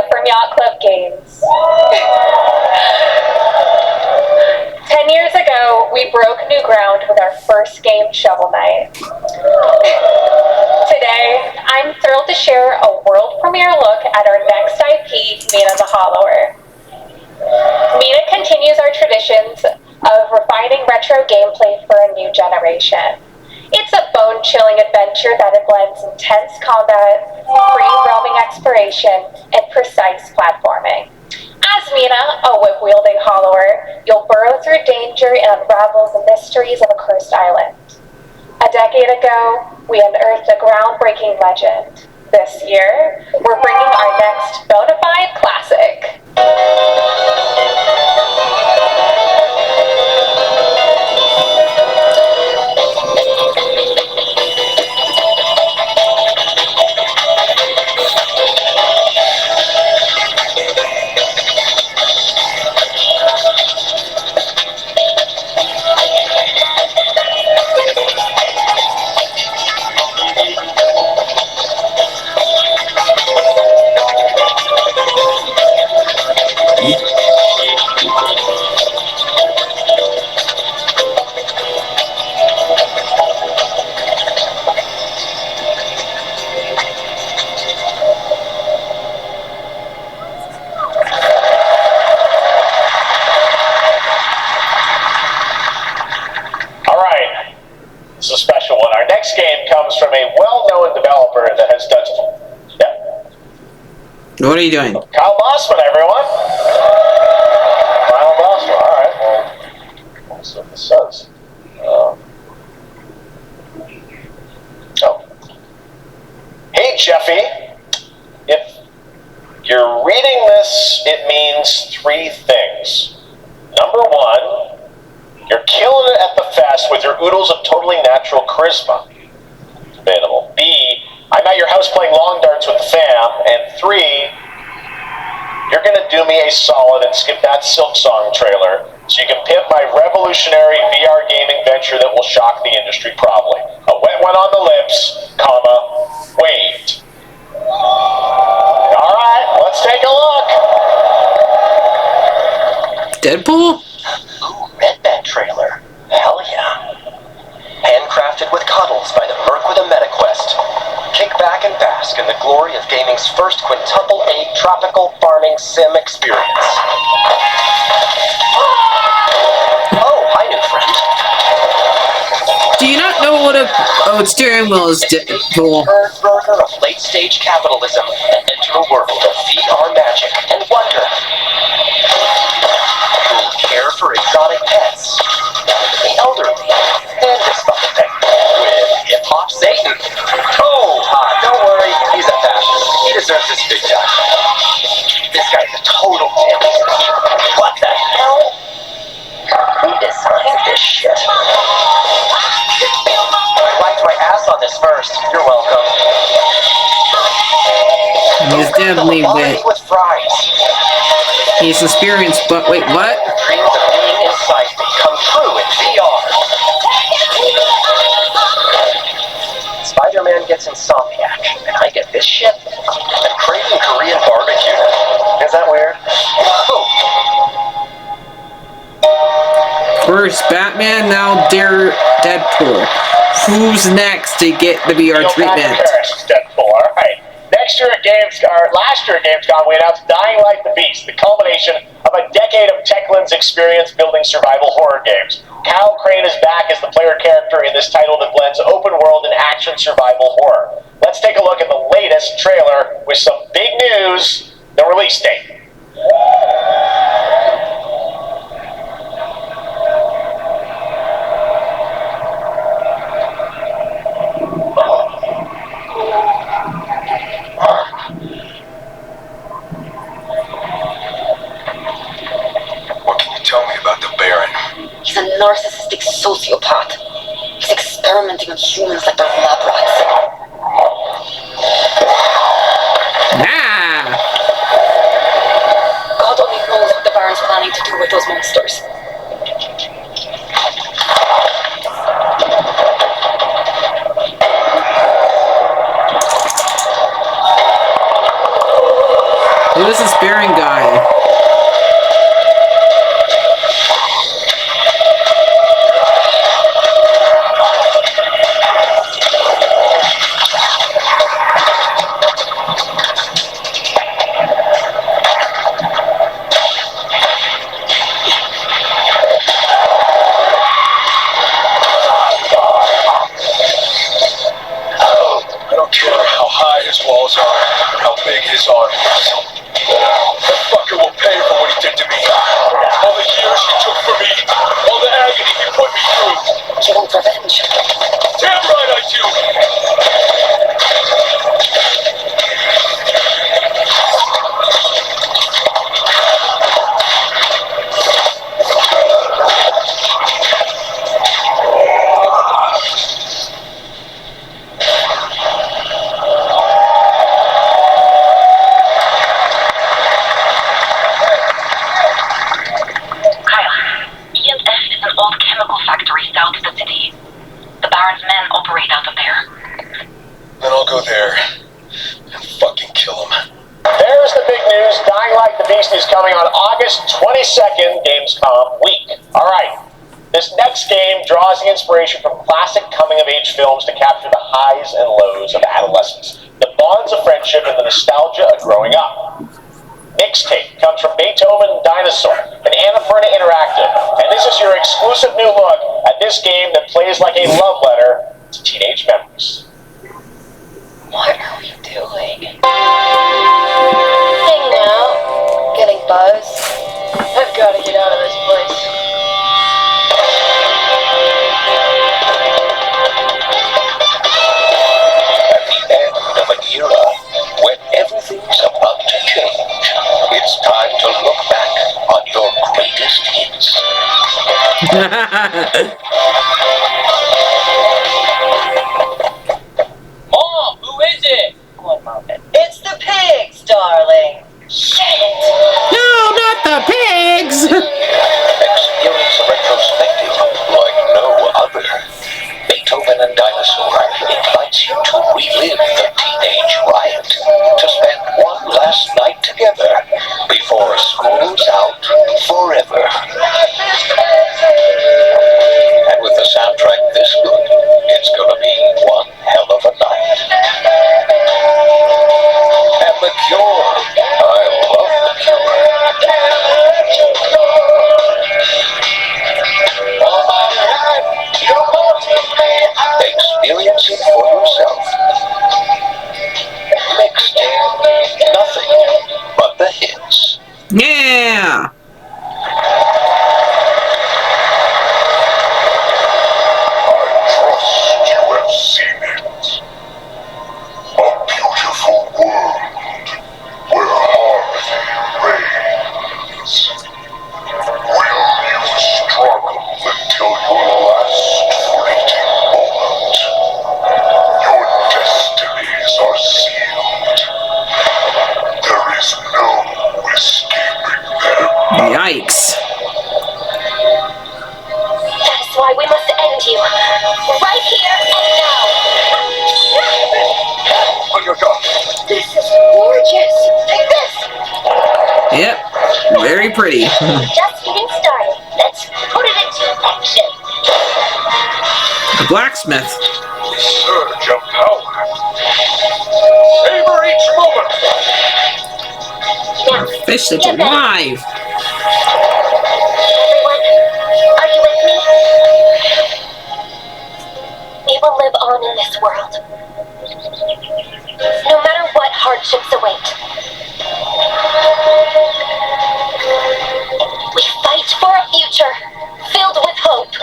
From Yacht Club Games. 10 years ago, we broke new ground with our first game, Shovel Knight. Today, I'm thrilled to share a world premiere look at our next IP, Mina the Hollower. Mina continues our traditions of refining retro gameplay for a new generation. It's a bone-chilling adventure that blends intense combat, free-roaming exploration, and precise platforming. As Mina, a whip-wielding hollower, you'll burrow through danger and unravel the mysteries of a cursed island. A decade ago, we unearthed a groundbreaking legend. this year, we're bringing our next bona fide classic. This is a special one. Our next game comes from a well-known developer that has done... Yeah. What are you doing? Kyle Mossman, everyone. Kyle Mossman. All right. Well, let's see what this says. Hey, Jeffy. If you're reading this, it means 3 things. Number 1, you're killing it at the fest with your oodles of totally natural charisma. Debatable. B, I'm at your house playing long darts with the fam. And 3, you're going to do me a solid and skip that Silk Song trailer so you can pimp my revolutionary VR gaming venture that will shock the industry probably. A wet one on the lips, comma, waved. All right, let's take a look. Deadpool? Ooh, Red Band trailer. Hell yeah. Handcrafted with cuddles by the Merc with a MetaQuest. Kick back and bask in the glory of gaming's first quintuple A tropical farming sim experience. Oh, hi, new friend. Do you not know what a steering wheel is, Deadpool? Burger of late-stage capitalism and enter a world of VR magic and wonder. Who'll care for exotic pets, the elderly, and this fucking thing with hip-hop Satan. Oh, don't worry, he's a fascist. He deserves this big time. This guy's a total dick. What the hell? Who designed this shit? I wiped my ass on this first. You're welcome. He's definitely wet. With fries. He's experienced, but wait, what? Dreams of being inside me come true in VR. Spider-Man gets Insomniac, and I get this shit. I'm craving Korean barbecue. Is that weird? Oh. First Batman, now Deadpool. Who's next to get the VR treatment? Deadpool, all right. Last year at Gamescom, we announced Dying Light the Beast, the culmination of a decade of Techland's experience building survival horror games. Kyle Crane is back as the player character in this title that blends open world and action survival horror. Let's take a look at the latest trailer with some big news, the release date. Tell me about the Baron. He's a narcissistic sociopath. He's experimenting on humans like they're lab rats. Ah! God only knows what the Baron's planning to do with those monsters. Who is this Baron guy? I don't care how high his walls are or how big his arm is. That fucker will pay for what he did to me. All the years he took from me. All the agony he put me through. You want revenge? Damn right I do! is coming on August 22nd, Gamescom week. All right. This next game draws the inspiration from classic coming-of-age films to capture the highs and lows of adolescence, the bonds of friendship, and the nostalgia of growing up. Mixtape comes from Beethoven Dinosaur and Annapurna Interactive, and this is your exclusive new look at this game that plays like a love letter to teenage memories. What are we doing? Hang now. Getting buzzed. I've got to get out of this place. At the end of an era when everything's about to change, it's time to look back on your greatest hits. Mom, who is it? One moment. It's the pigs, darling. Shit! No, not the pigs! Experience a retrospective like no other. Beethoven and Dinosaur invites you to relive the teenage riot, to spend one last night together before school's out forever. And with a soundtrack this good, it's gonna be one hell of a night. And The Cure. I love The Cure. Experience it for yourself. Mixtape. Nothing but the hits. Yeah! I trust you have seen it. A beautiful world where harmony reigns. Will you struggle until your last fleeting moment? Your destinies are sealed. There is no escaping them. Yikes. That is why we must end you. Right here and now. On your guard. This is gorgeous. Take this. Yep, very pretty. Just getting started. Let's put it into action. The blacksmith. Surge of power. Savor each moment. Now, Fish that's get ready. alive. Everyone, are you with me? We will live on in this world. No matter what hardships await. We fight for a future filled with hope.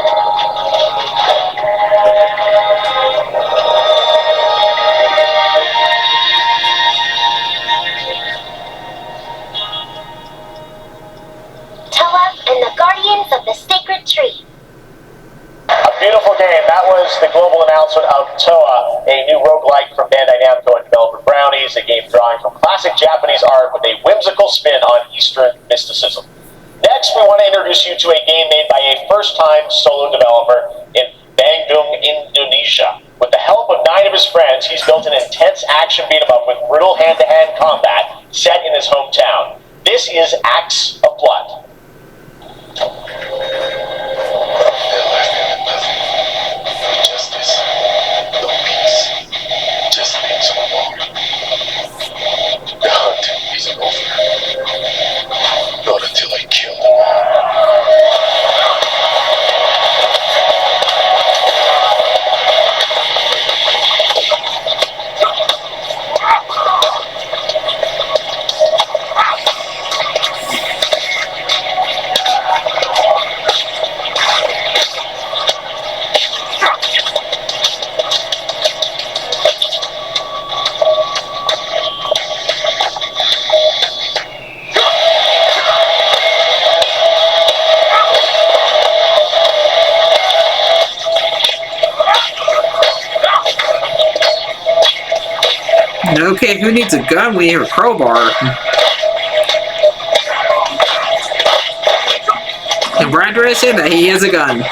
Toa and the Guardians of the Sacred Tree. A beautiful game. That was the global announcement of Toa, a new roguelike from Bandai Namco and developer Brownies, a game drawing from classic Japanese art with a whimsical spin on Eastern mysticism. Next, we want to introduce you to a game made by a first-time solo developer in Bandung, Indonesia. With the help of 9 of his friends, he's built an intense action beat-em-up with brutal hand-to-hand combat set in his hometown. This is Acts of Blood. Justice, no peace, just things go wrong. The hunt isn't over. Not until I kill them all. Okay, who needs a gun when you have a crowbar? And Brad Ray said that he has a gun.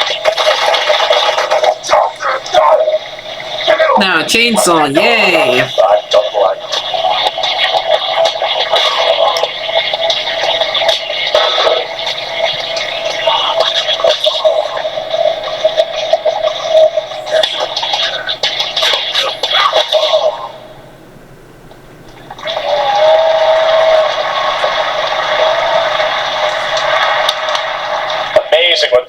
Now, a chainsaw, yay!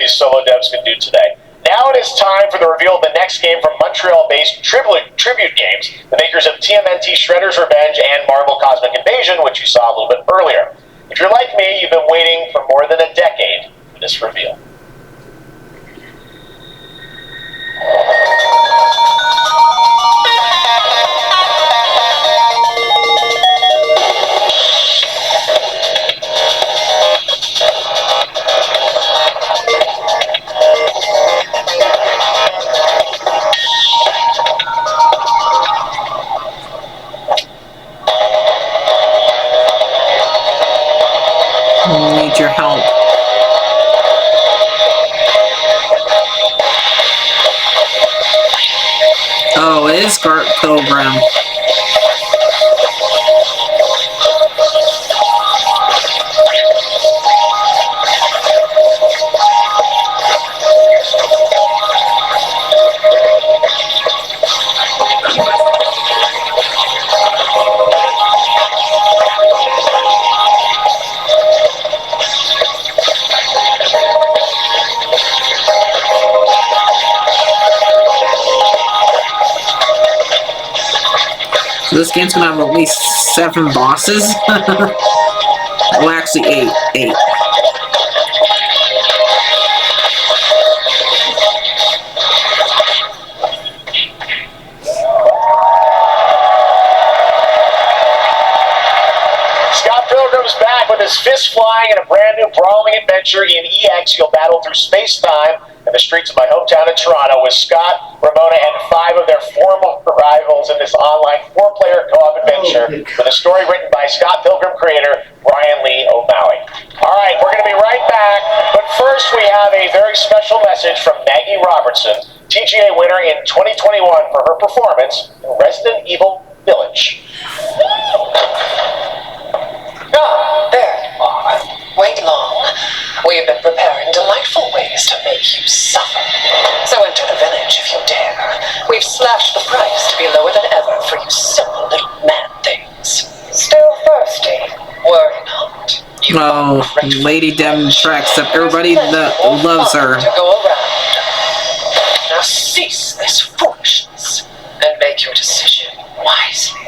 these solo devs can do today. Now it is time for the reveal of the next game from Montreal-based Tribute Games, the makers of TMNT Shredder's Revenge and Marvel Cosmic Invasion, which you saw a little bit earlier. If you're like me, you've been waiting for more than a decade for this reveal. Need your help. Oh, it is Scott Pilgrim. So this game's gonna have at least 7 bosses. Well, actually 8. 8. Scott Pilgrim's back with his fist flying in a brand new brawling adventure. In EX, you'll battle through space-time and the streets of my hometown of Toronto with Scott, Ramona, and 5 of their former rivals in this online 4-player co-op adventure with a story written by Scott Pilgrim creator Brian Lee O'Malley. All right, we're going to be right back, but first we have a very special message from Maggie Robertson, TGA winner in 2021 for her performance in Resident Evil Village. Ah, there you are. Wait long. We've been preparing delightful ways to make you suffer. So enter the village if you dare. We've slashed the price to be lower than ever for you simple little man things. Still thirsty? Worry not. Oh, Lady Dem tracks up everybody that loves her. To go around. Now cease this foolishness and make your decision wisely.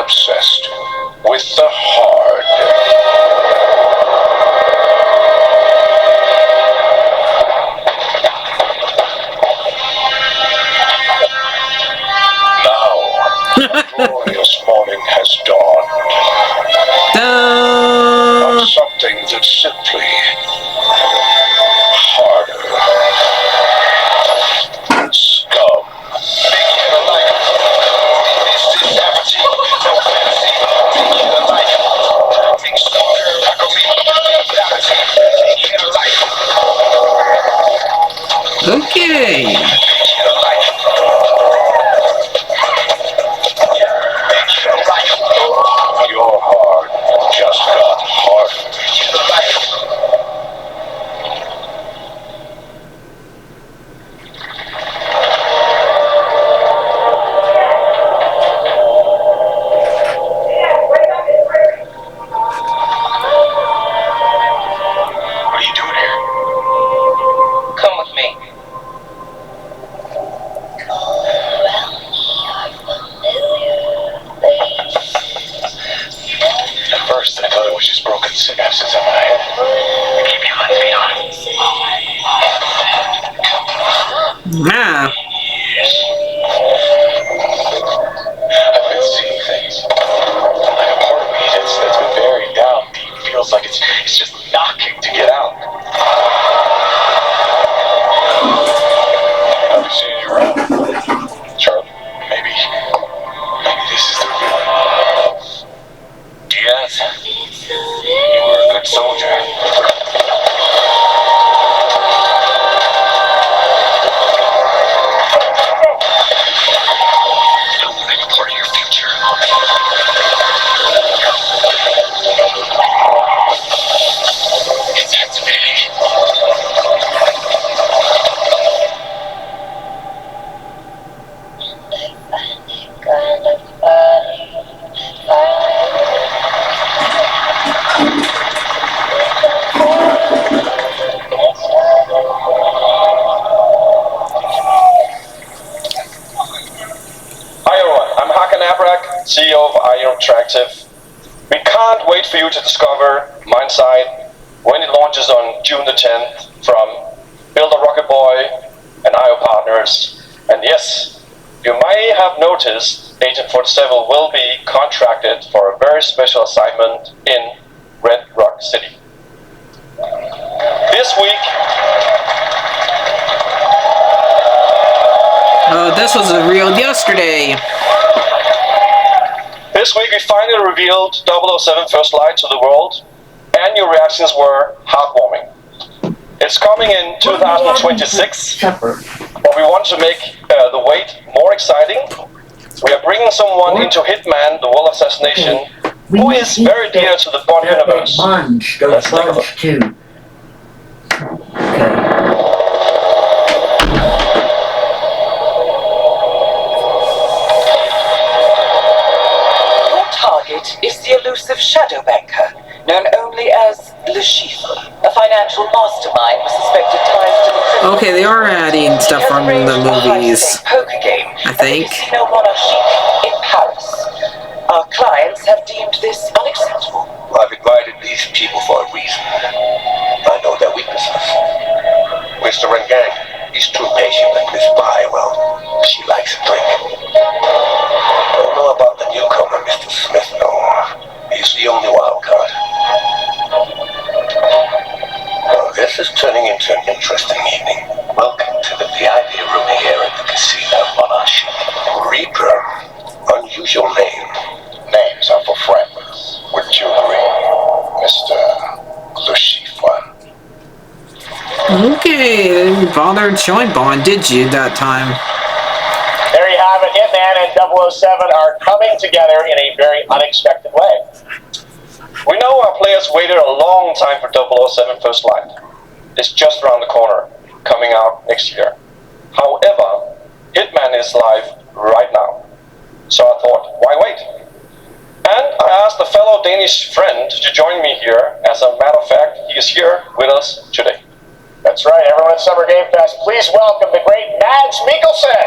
obsessed with the hard. Now, a glorious morning has dawned. On something that's simply harder. Scum. Okay. Your heart just got harder. What are you doing here? Come with me. At first, I thought it was just broken synapses in my head. Keep your eyes beat on it. Nah. Yes. I've been CEO of IO Interactive. We can't wait for you to discover Mindside when it launches on June the 10th from Builder Rocket Boy and IO Partners. And yes, you may have noticed Agent 47 will be contracted for a very special assignment in Red Rock City. This week, this was revealed yesterday. This week we finally revealed 007 First Light to the world, and your reactions were heartwarming. It's coming in 2026, but we want to make the wait more exciting. We are bringing someone into Hitman, the World Assassination, who is very dear to the Bond universe. Let's take a look. Is the elusive shadow banker, known only as Le Chiffre, a financial mastermind with suspected ties to the criminal. Okay, they are adding stuff from the movies, poker game I think. Casino Monarchique in Paris. Our clients have deemed this unacceptable. I've invited these people for a reason. I know their weaknesses. Mr. Rengang, he's too patient with Miss Bai. Well, she likes a drink. Don't know about the newcomer, Mr. Smith, no. He's the only wild card. Well, this is turning into an interesting evening. Welcome to the VIP room here at the Casino Monarchique. Reaper, unusual name. Names are for friends. Wouldn't you agree, Mr. Le Chiffre? Okay, they didn't bother showing Bond, did you, that time? There you have it. Hitman and 007 are coming together in a very unexpected way. We know our players waited a long time for 007 First Light. It's just around the corner, coming out next year. However, Hitman is live right now. So I thought, why wait? And I asked a fellow Danish friend to join me here. As a matter of fact, he is here with us today. That's right, everyone at Summer Game Fest, please welcome the great Mads Mikkelsen.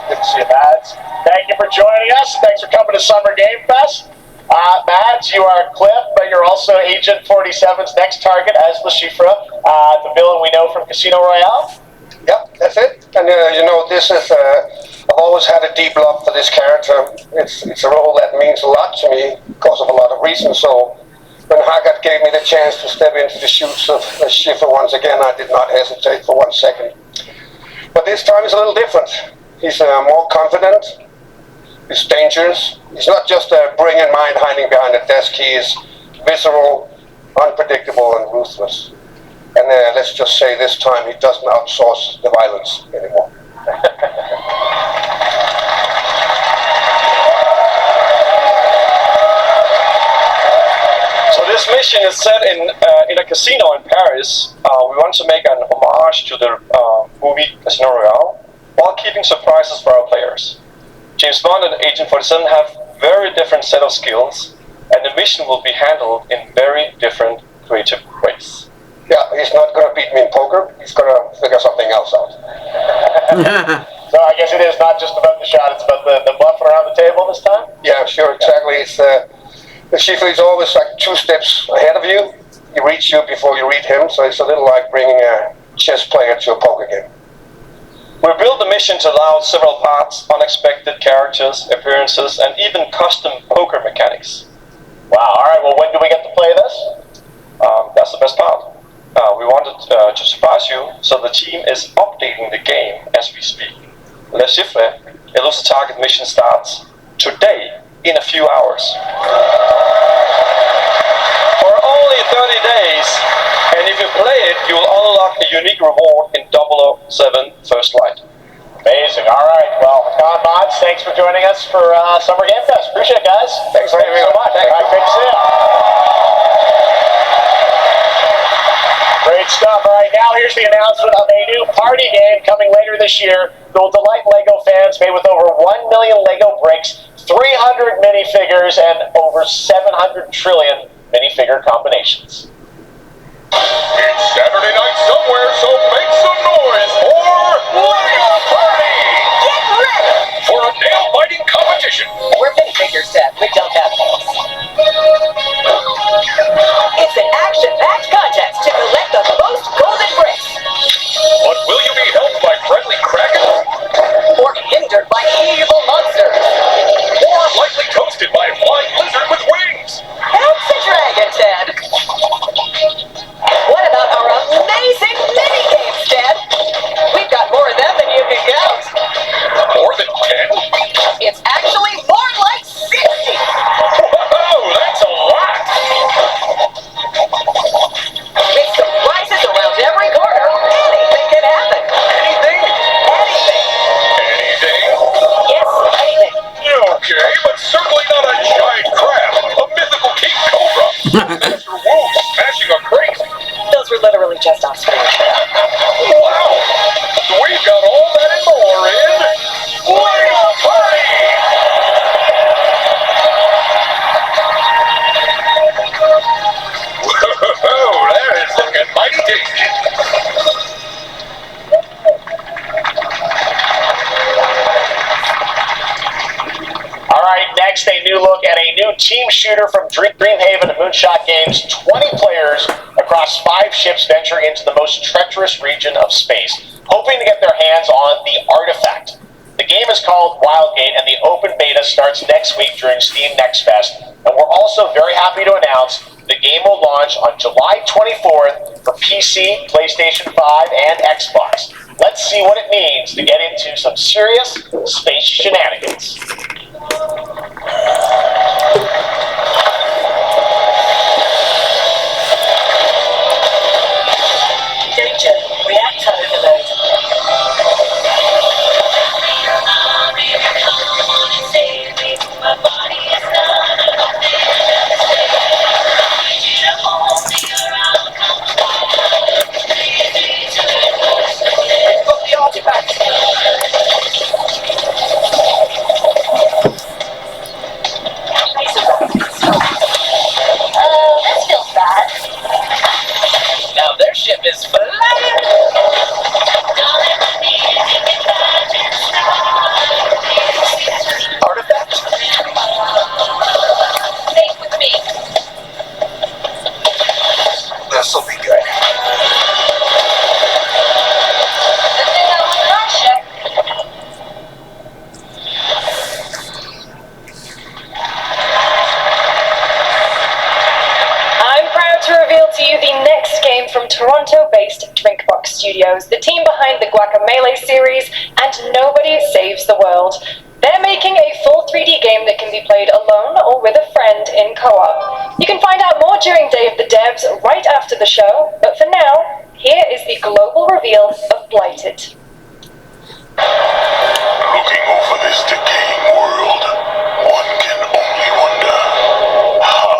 Good to see you, Mads. Thank you for joining us. Thanks for coming to Summer Game Fest. Mads, you are Cliff, but you're also Agent 47's next target as Le Chiffre, the villain we know from Casino Royale. Yep, that's it. And you know, this is, I've always had a deep love for this character. It's a role that means a lot to me because of a lot of reasons. So when Haggard gave me the chance to step into the shoes of Le Chiffre once again, I did not hesitate for 1 second. But this time is a little different. He's more confident. He's dangerous. He's not just a brilliant mind hiding behind a desk. He is visceral, unpredictable, and ruthless. And let's just say this time he doesn't outsource the violence anymore. So this mission is set in a casino in Paris. We want to make an homage to the movie Casino Royale while keeping surprises for our players. James Bond and Agent 47 have very different set of skills, and the mission will be handled in very different creative ways. Yeah, he's not going to beat me in poker. He's going to figure something else out. So I guess it is not just about the shot, it's about the bluff around the table this time? Yeah, sure, exactly. It's the Chiffre is always like 2 steps ahead of you. He reads you before you read him, so it's a little like bringing a chess player to a poker game. We built the mission to allow several parts, unexpected characters, appearances, and even custom poker mechanics. Wow, alright, well when do we get to play this? That's the best part. We wanted to surprise you, so the team is updating the game as we speak. Le Chiffre, Elusive Target mission starts today in a few hours. For only 30 days, and if you play it, you will unlock a unique reward in 007 First Light. Amazing, alright, well, Con Mods, thanks for joining us for Summer Game Fest. Appreciate it, guys. Thanks so much. Alright, great to see you. Great stuff. All right, now here's the announcement of a new party game coming later this year that will delight LEGO fans, made with over 1 million LEGO bricks, 300 minifigures, and over 700 trillion minifigure combinations. It's Saturday night somewhere, so make some noise for Lego Party! Get ready! For a nail-biting competition. We're minifigure set. We don't have nails. It's an action-packed contest to collect the most golden bricks. But will you be helped by friendly krakens? Or hindered by evil monsters. Or lightly toasted by a flying lizard with wings? That's a dragon, Ted. What about our amazing mini-games, Ted? We've got more of them than you can count. More than 10? It's actually more like 60. Whoa, that's a lot! With surprises around every corner, anything can happen. Anything? Anything. Anything? Yes, anything. Okay, but certainly not a giant crab, a mythical king cobra, Mr. Wu smashing a crate. Those were literally just off screen. Wow! We've got all that and more in Lego Party! Whoa, that is looking mighty tasty. Alright, next a new look at a new team shooter from Dreamhaven and Moonshot Games. 20 players across 5 ships venture into the most treacherous region of space, hoping to get their hands on the artifact. The game is called Wildgate, and the open beta starts next week during Steam Next Fest. And we're also very happy to announce the game will launch on July 24th for PC, PlayStation 5, and Xbox. Let's see what it means to get into some serious space shenanigans. Danger. Reactor overload. Got the artifact. This feels bad. Now their ship is flying. Artifact? Safe with me. This'll be good. Good thing I wasn't our ship. I'm proud to reveal to you the next game from Toronto-based Drinkbox Studios, the team behind the Guacamelee series and Nobody Saves the World. They're making a full 3D game that can be played alone or with a friend in co-op. You can find out more during Day of the Devs right after the show, but for now, here is the global reveal of Blighted. Looking over this decaying world, one can only wonder, how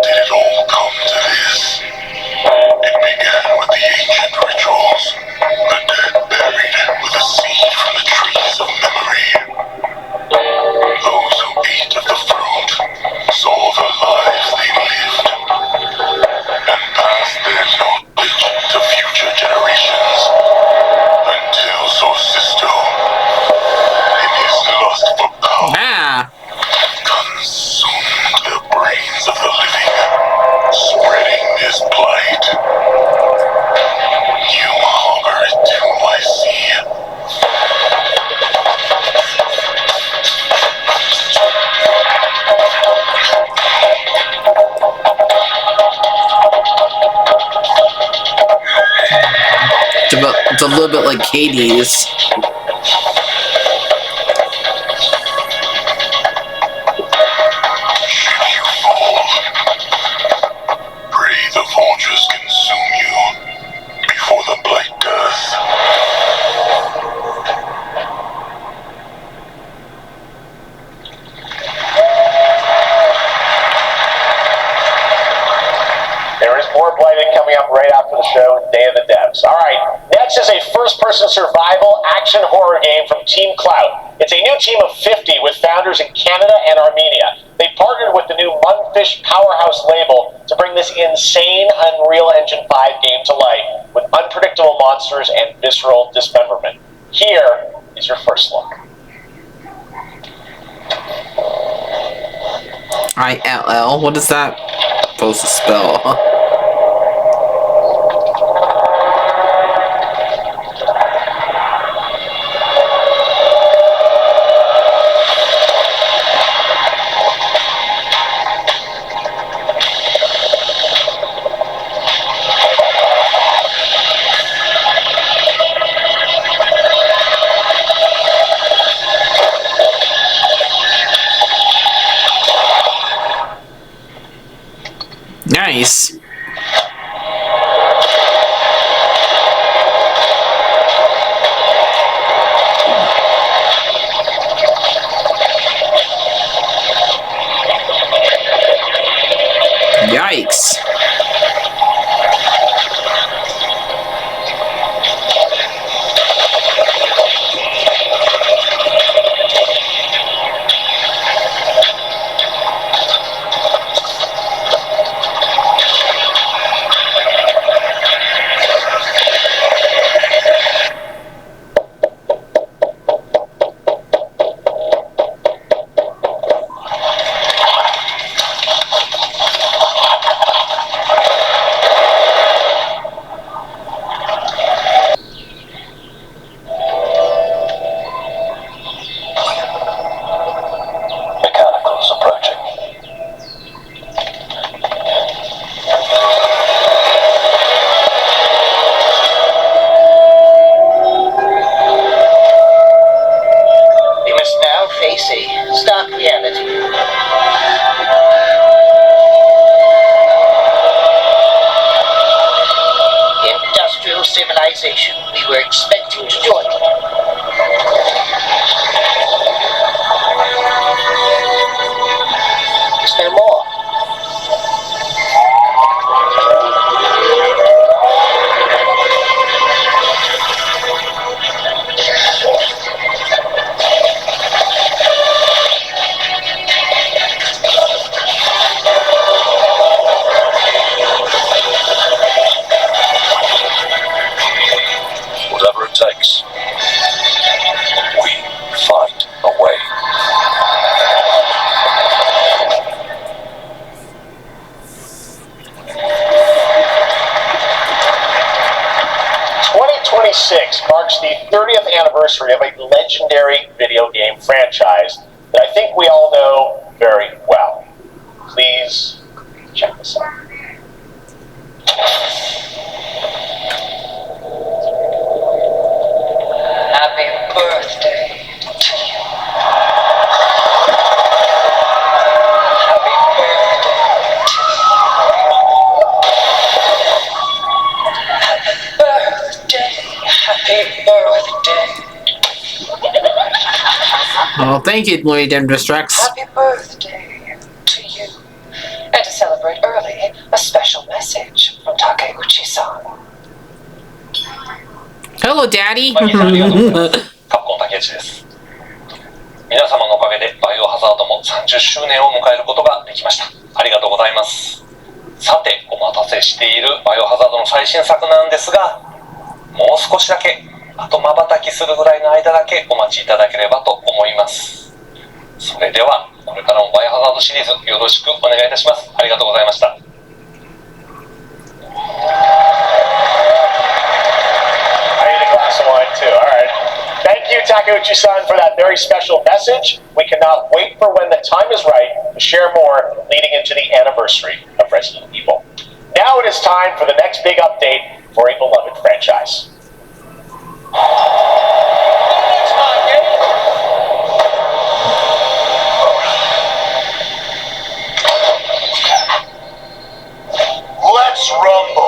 did it all come to this? It began with the ancient rituals, the dead buried with a seed from the trees of memory. Those who ate of the fruit saw the lives they lived, and passed their knowledge to future generations, until Sorcisto, in his lust for power, consumed the brains of the living, spreading this blight. You harbor it too, I see. It's a little bit like Hades. Pray the vultures consume you before the blight does. There is more Blighted coming up right after the show, Day of the Devs. Alright, next is a first-person survival action horror game from Team Cloud. It's a new team of 50 with founders in Canada and Armenia. They partnered with the new Fish Powerhouse label to bring this insane Unreal Engine 5 game to life with unpredictable monsters and visceral dismemberment. Here is your first look. ILL? What is that supposed to spell? Nice. Yikes. Mechanicals approaching. We must now face a stark reality. Industrial civilization we were expecting to join. Is there more? Whatever it takes, we find a way. Marks the 30th anniversary of a legendary video game franchise that I think we all know very well. Please check this out. Happy birthday to you. Happy birthday. Happy birthday. Oh, thank you, Lloyd Destructs. Happy birthday to you. And to celebrate early, a special message from Takeuchi-san. Hello, Daddy. カプコン竹内です。皆様のおかげでバイオハザードも30周年を迎えることができました。ありがとうございます。さて、お待たせしているバイオハザードの最新作なんですが、もう少しだけ、あと瞬きするぐらいの間だけお待ちいただければと思います。それでは、これからもバイオハザードシリーズよろしくお願いいたします。ありがとうございました。Too. All right. Thank you, Takeuchi-san, for that very special message. We cannot wait for when the time is right to share more leading into the anniversary of Resident Evil. Now it is time for the next big update for a beloved franchise. Let's rumble.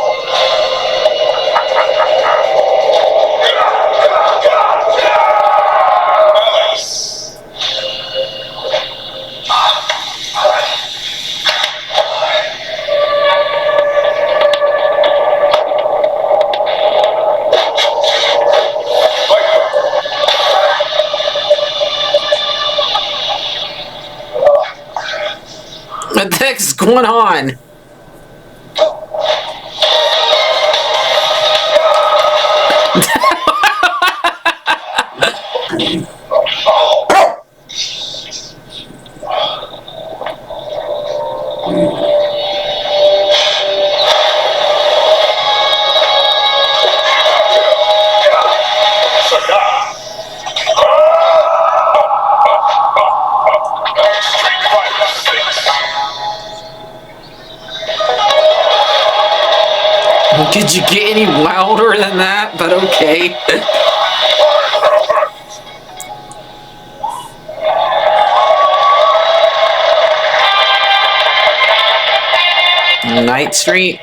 What the heck is going on? Did you get any wilder than that? But okay. Night Street.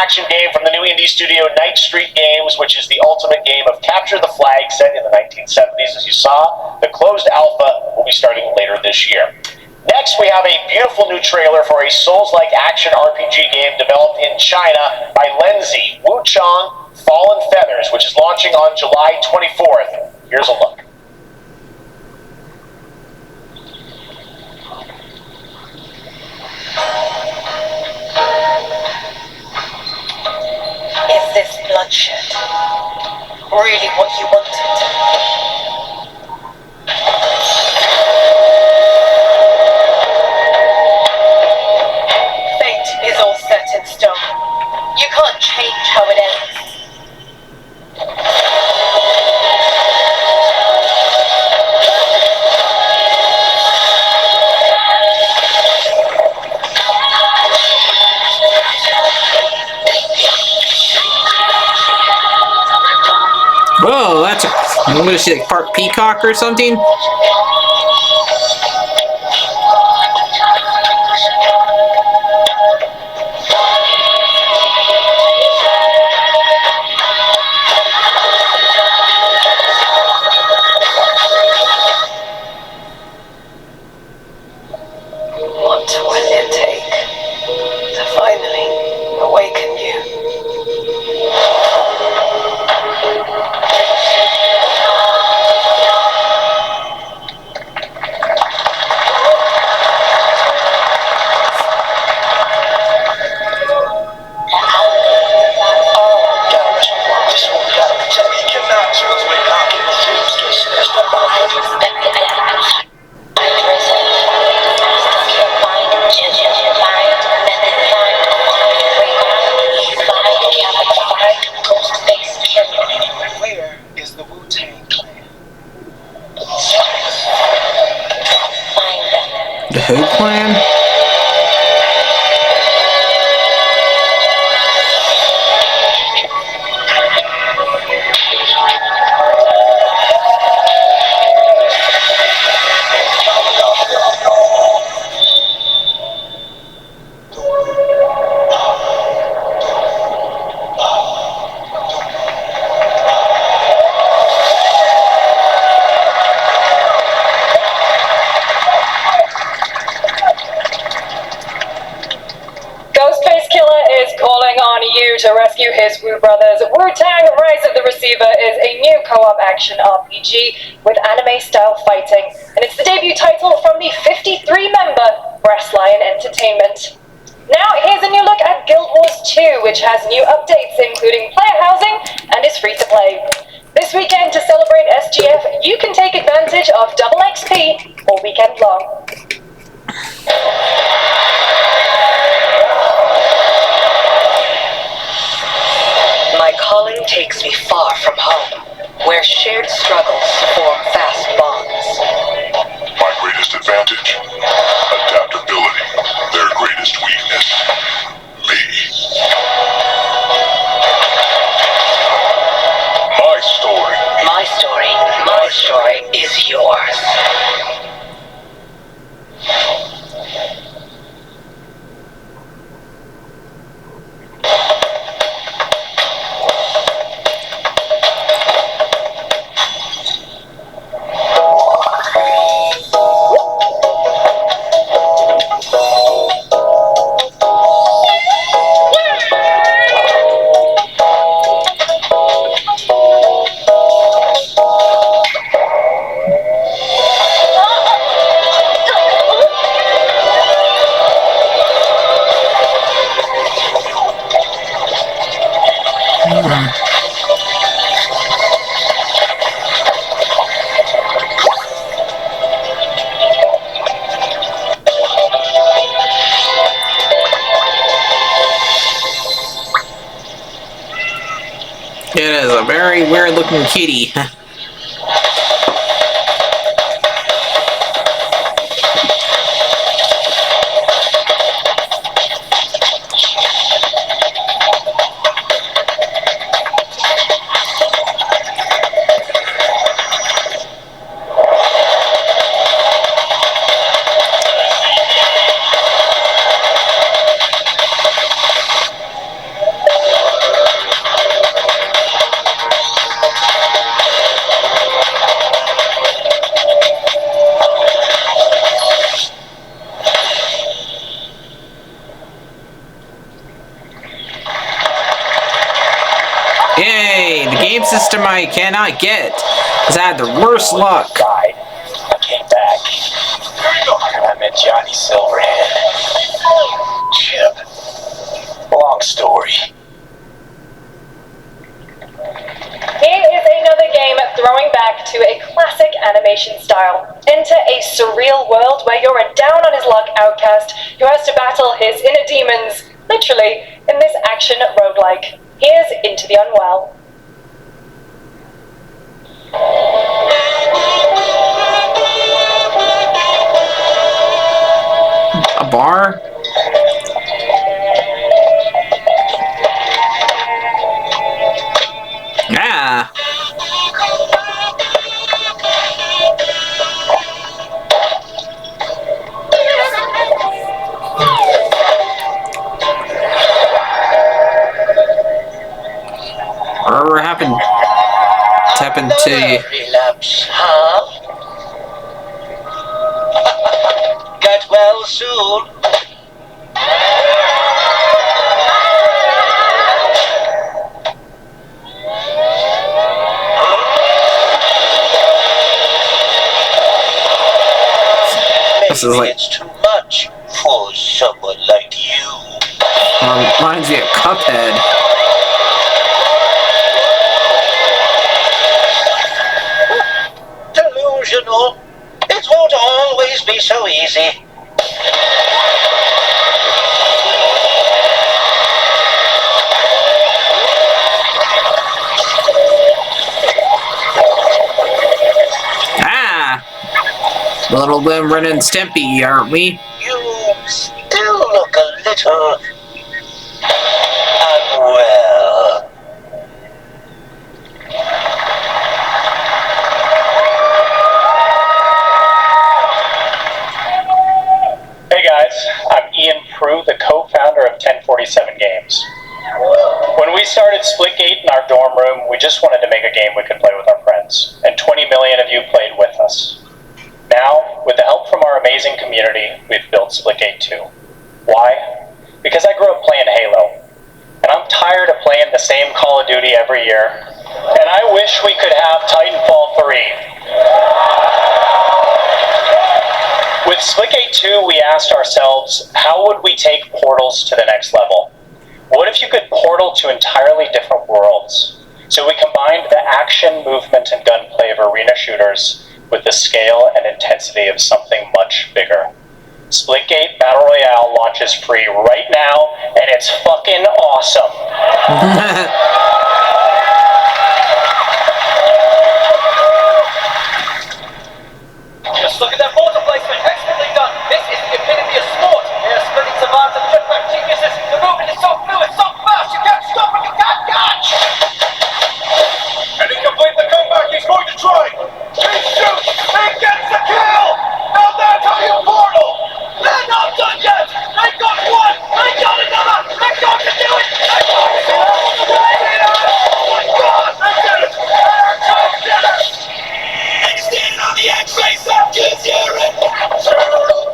Action game from the new indie studio Night Street Games, which is the ultimate game of capture the flag set in the 1970s. As you saw, the closed alpha will be starting later this year. Next, we have a beautiful new trailer for a Souls-like action RPG game developed in China by Lenzi, Wuchang Fallen Feathers, which is launching on July 24th. Here's a look. Is this bloodshed really what you wanted? Fate is all set in stone. You can't change how it ends. Whoa, that's a... I'm gonna see like part peacock or something. What will it take to finally awaken you? you his Wu Brothers, Wu-Tang Rise of the Receiver is a new co-op action RPG with anime-style fighting, and it's the debut title from the 53-member Brass Lion Entertainment. Now, here's a new look at Guild Wars 2, which has new updates, including player housing, and is free to play. This weekend, to celebrate SGF, you can take advantage of double XP all weekend long. My calling takes me far from home, where shared struggles form fast bonds. My greatest advantage? Adaptability. Their greatest weakness? Me. My story. My story. My story is yours. It is a very weird looking kitty. Yay! The game system I cannot get has had the worst luck. Died. I came back. I met Johnny Silverhand. Chip. Long story. Here is another game throwing back to a classic animation style. Enter a surreal world where you're a down-on-his-luck outcast who has to battle his inner demons, literally, in this action roguelike. Here's Into the Unwell. A bar? Yeah. Whatever happened? What's happened to you? Relapse, huh? Get well soon. This is like, it's too much for someone like you. reminds me of Cuphead. Delusional. It won't always be so easy. Ah! Little Ren and Stimpy, aren't we? You still look a little unwell. Hey guys, I'm Ian Prue, the co-founder of 1047 Games. When we started Splitgate in our dorm room, we just wanted to make a game we could play with our friends, and 20 million of you played with us. Now, with the help from our amazing community, we've built Splitgate 2. Why? Because I grew up playing Halo. And I'm tired of playing the same Call of Duty every year. And I wish we could have Titanfall 3. With Splitgate 2, we asked ourselves, how would we take Portals to the next level? What if you could portal to entirely different worlds? So we combined the action, movement, and gunplay of arena shooters with the scale and intensity of something much bigger. Splitgate Battle Royale launches free right now, and it's fucking awesome. Just look at that mortar placement, expertly done. This is the epitome of sport. They're splitting survivors and jetpack geniuses. The movement is so fluid, so fast, you can't stop and you can't catch. And to complete the comeback, he's going to try. He shoots, he gets the kill. Now that's how you portal. They're not done yet. They got one. They got another. They're going to do it. They're going to do it all the way. Oh my God, they did it. They're so did it. Extend on the X-ray set. Cause you're a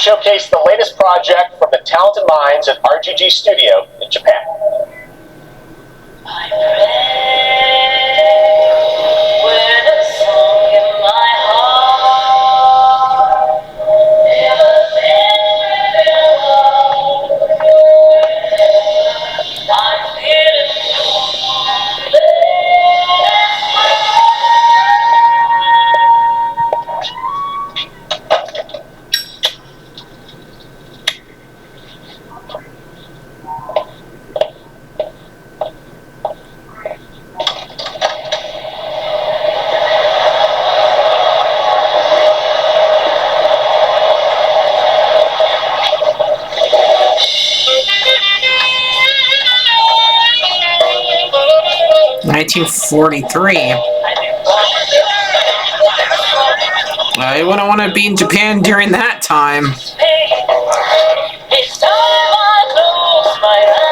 showcase the latest project from the talented minds at RGG Studio in Japan. I wouldn't want to be in Japan during that time. It's time I close my eyes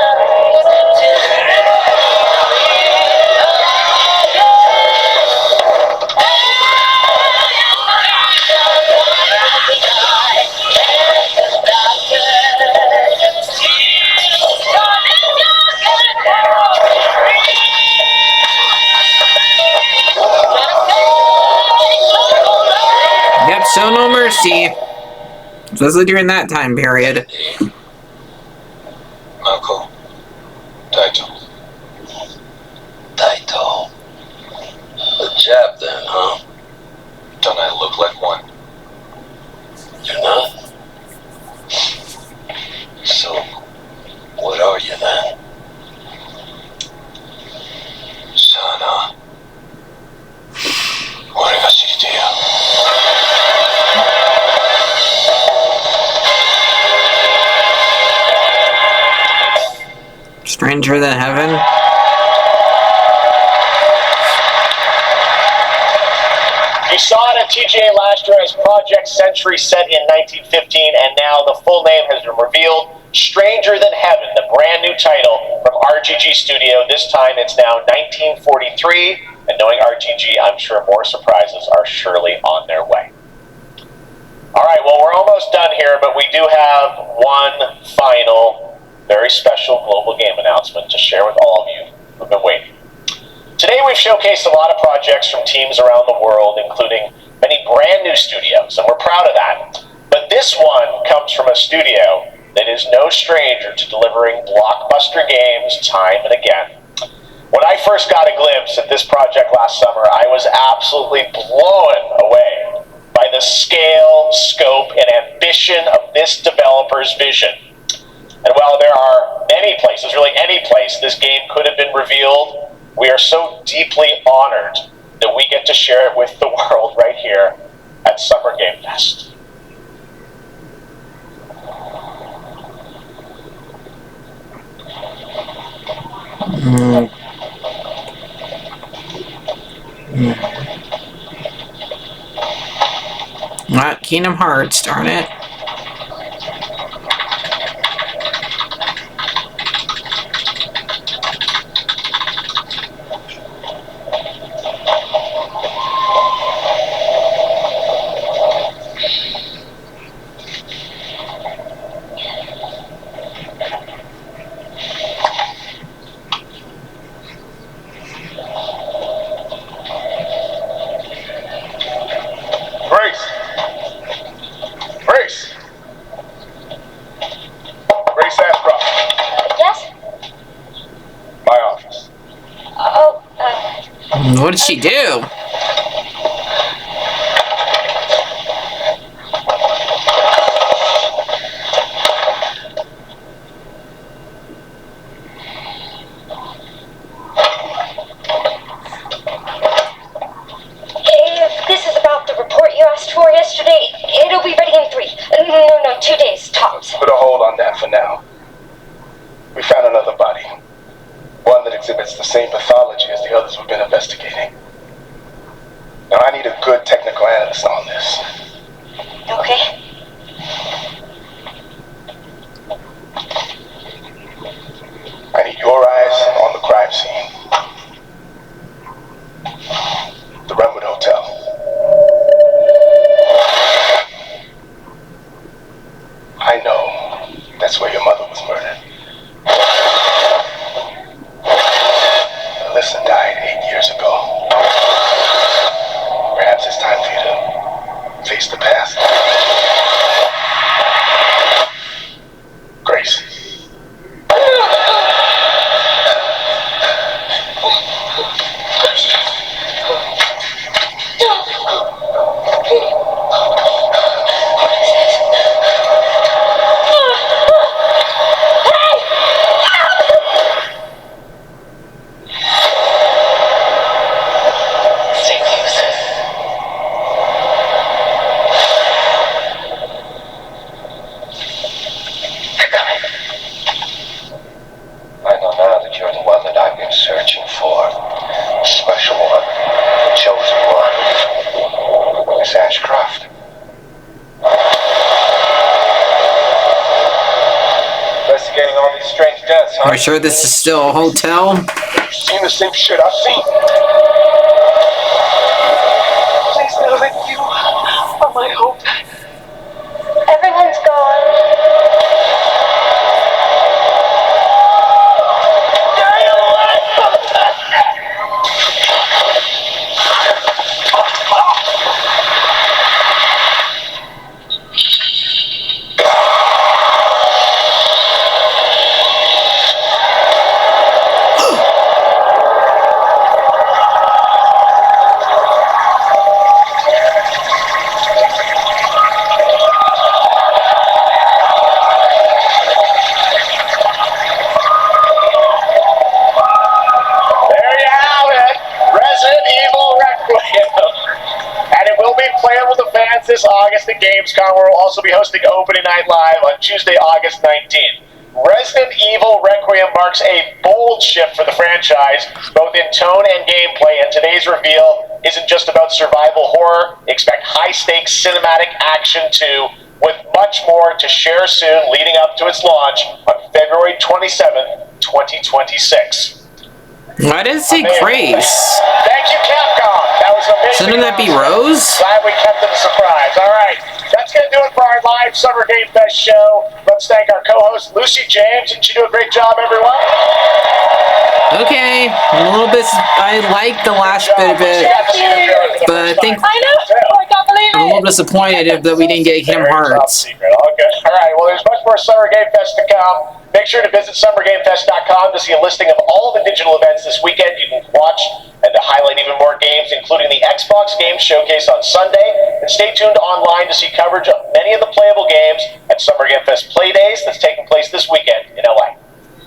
Yep, show no mercy. Especially during that time period. Mako. Taito. Taito. A Jap then, huh? Don't I look like one? You're not? So, what are you then? Sana. 俺が知りてえよ。Stranger than heaven. You saw it at TGA last year as Project Century set in 1915, and now the full name has been revealed. Stranger Than Heaven, the brand new title from RGG Studio. This time it's now 1943, and knowing RGG, I'm sure more surprises are surely on their way. Alright, well, we're almost done here, but we do have one final, very special global game announcement to share with all of you who've been waiting. Today we've showcased a lot of projects from teams around the world, including many brand new studios, and we're proud of that. But this one comes from a studio that is no stranger to delivering blockbuster games time and again. When I first got a glimpse at this project last summer, I was absolutely blown away by the scale, scope, and ambition of this developer's vision. And while there are many places, really any place, this game could have been revealed, we are so deeply honored that we get to share it with the world right here at Summer Game Fest. Not Kingdom Hearts, darn it. Grace Ashcroft. Yes? My office. Oh, What did she do? if this is about the report you asked for yesterday, it'll be ready in 3. No, 2 days, tops. Put a hold on that for now. We found another body. One that exhibits the same pathology as the others we've been investigating. Now I need a good technical analyst on this. Okay. I need your eyes on the crime scene. The Redwood Hotel. I know that's where your mother was murdered. Alyssa died 8 years ago. Perhaps it's time for you to face the past. Grace. I know now that you're the one that I've been searching for. The special one. The chosen one. Miss Ashcroft. Investigating all these strange deaths, huh? Are you sure this is still a hotel? You've seen the same shit I've seen. Please know that you are my hope. Everyone's gone. There you have it, Resident Evil Requiem. And it will be playable with the fans this August at Gamescom, where we'll also be hosting Opening Night Live on Tuesday, August 19th. Resident Evil Requiem marks a bold shift for the franchise, both in tone and gameplay, and today's reveal isn't just about survival horror. Expect high-stakes cinematic action too, with much more to share soon leading up to its launch on February 27th, 2026. Why did it say Grace? Thank you, Capcom. That was amazing. Shouldn't that be Rose? Glad we kept it a surprise. All right, that's going to do it for our live Summer Game Fest show. Let's thank our co-host, Lucy James. Didn't you do a great job, everyone? Okay, a little bit. I like the last bit of it, but I think I know. I can't believe I'm a little it. disappointed that we didn't get Kingdom Hearts. Okay. All right. Well, there's much more Summer Game Fest to come. Make sure to visit summergamefest.com to see a listing of all the digital events this weekend. You can watch and to highlight even more games, including the Xbox Games Showcase on Sunday. And stay tuned online to see coverage of many of the playable games at Summer Game Fest Play Days that's taking place this weekend in LA.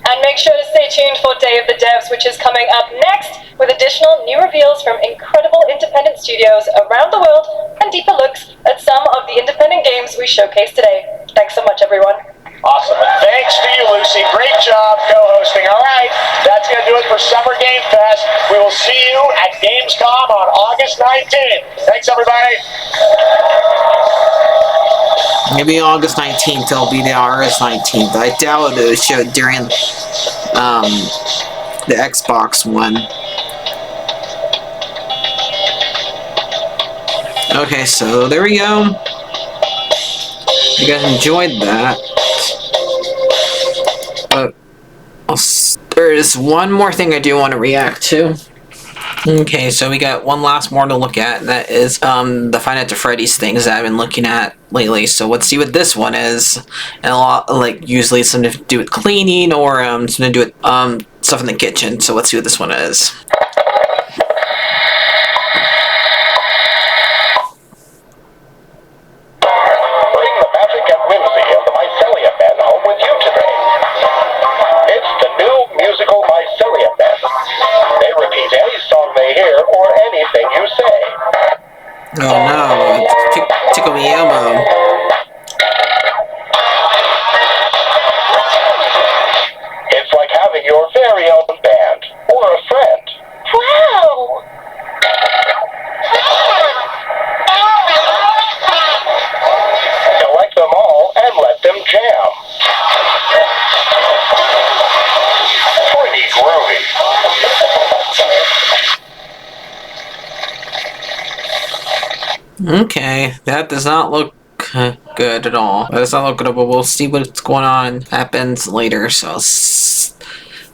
And make sure to stay tuned for Day of the Devs, which is coming up next with additional new reveals from incredible independent studios around the world and deeper looks at some of the independent games we showcased today. Thanks so much, everyone. Awesome. And thanks to you, Lucy. Great job co-hosting. All right, that's going to do it for Summer Game Fest. We will see you at Gamescom on August 19th. Thanks, everybody. Maybe August 19th. It'll be the August 19th. I doubt it was showed during the Xbox one. Okay, so there we go. You guys enjoyed that. But there is one more thing I do want to react to. Okay, so we got one last more to look at, and that is the Five Nights at Freddy's things that I've been looking at lately. So let's see what this one is. And a lot, like, usually it's something to do with cleaning or something to do with stuff in the kitchen. So let's see what this one is. Bring the magic and whimsy of the Mycelium Men home with you today. It's the new musical Mycelium Men. They repeat any song they hear or anything you say. Oh no, it's Tickle Me Elmo. It's like having your very own band or a friend. Wow! Collect them all and let them jam. Pretty groovy. Okay, that does not look good at all. That does not look good, but we'll see what's going on happens later. So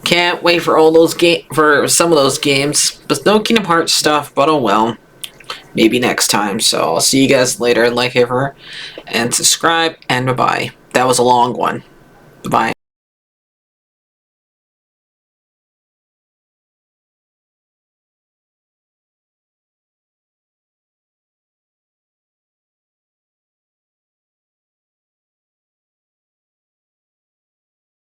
can't wait for all those for some of those games. But no Kingdom Hearts stuff. But oh well, maybe next time. So I'll see you guys later. Like ever, and subscribe. And bye bye. That was a long one. Bye bye.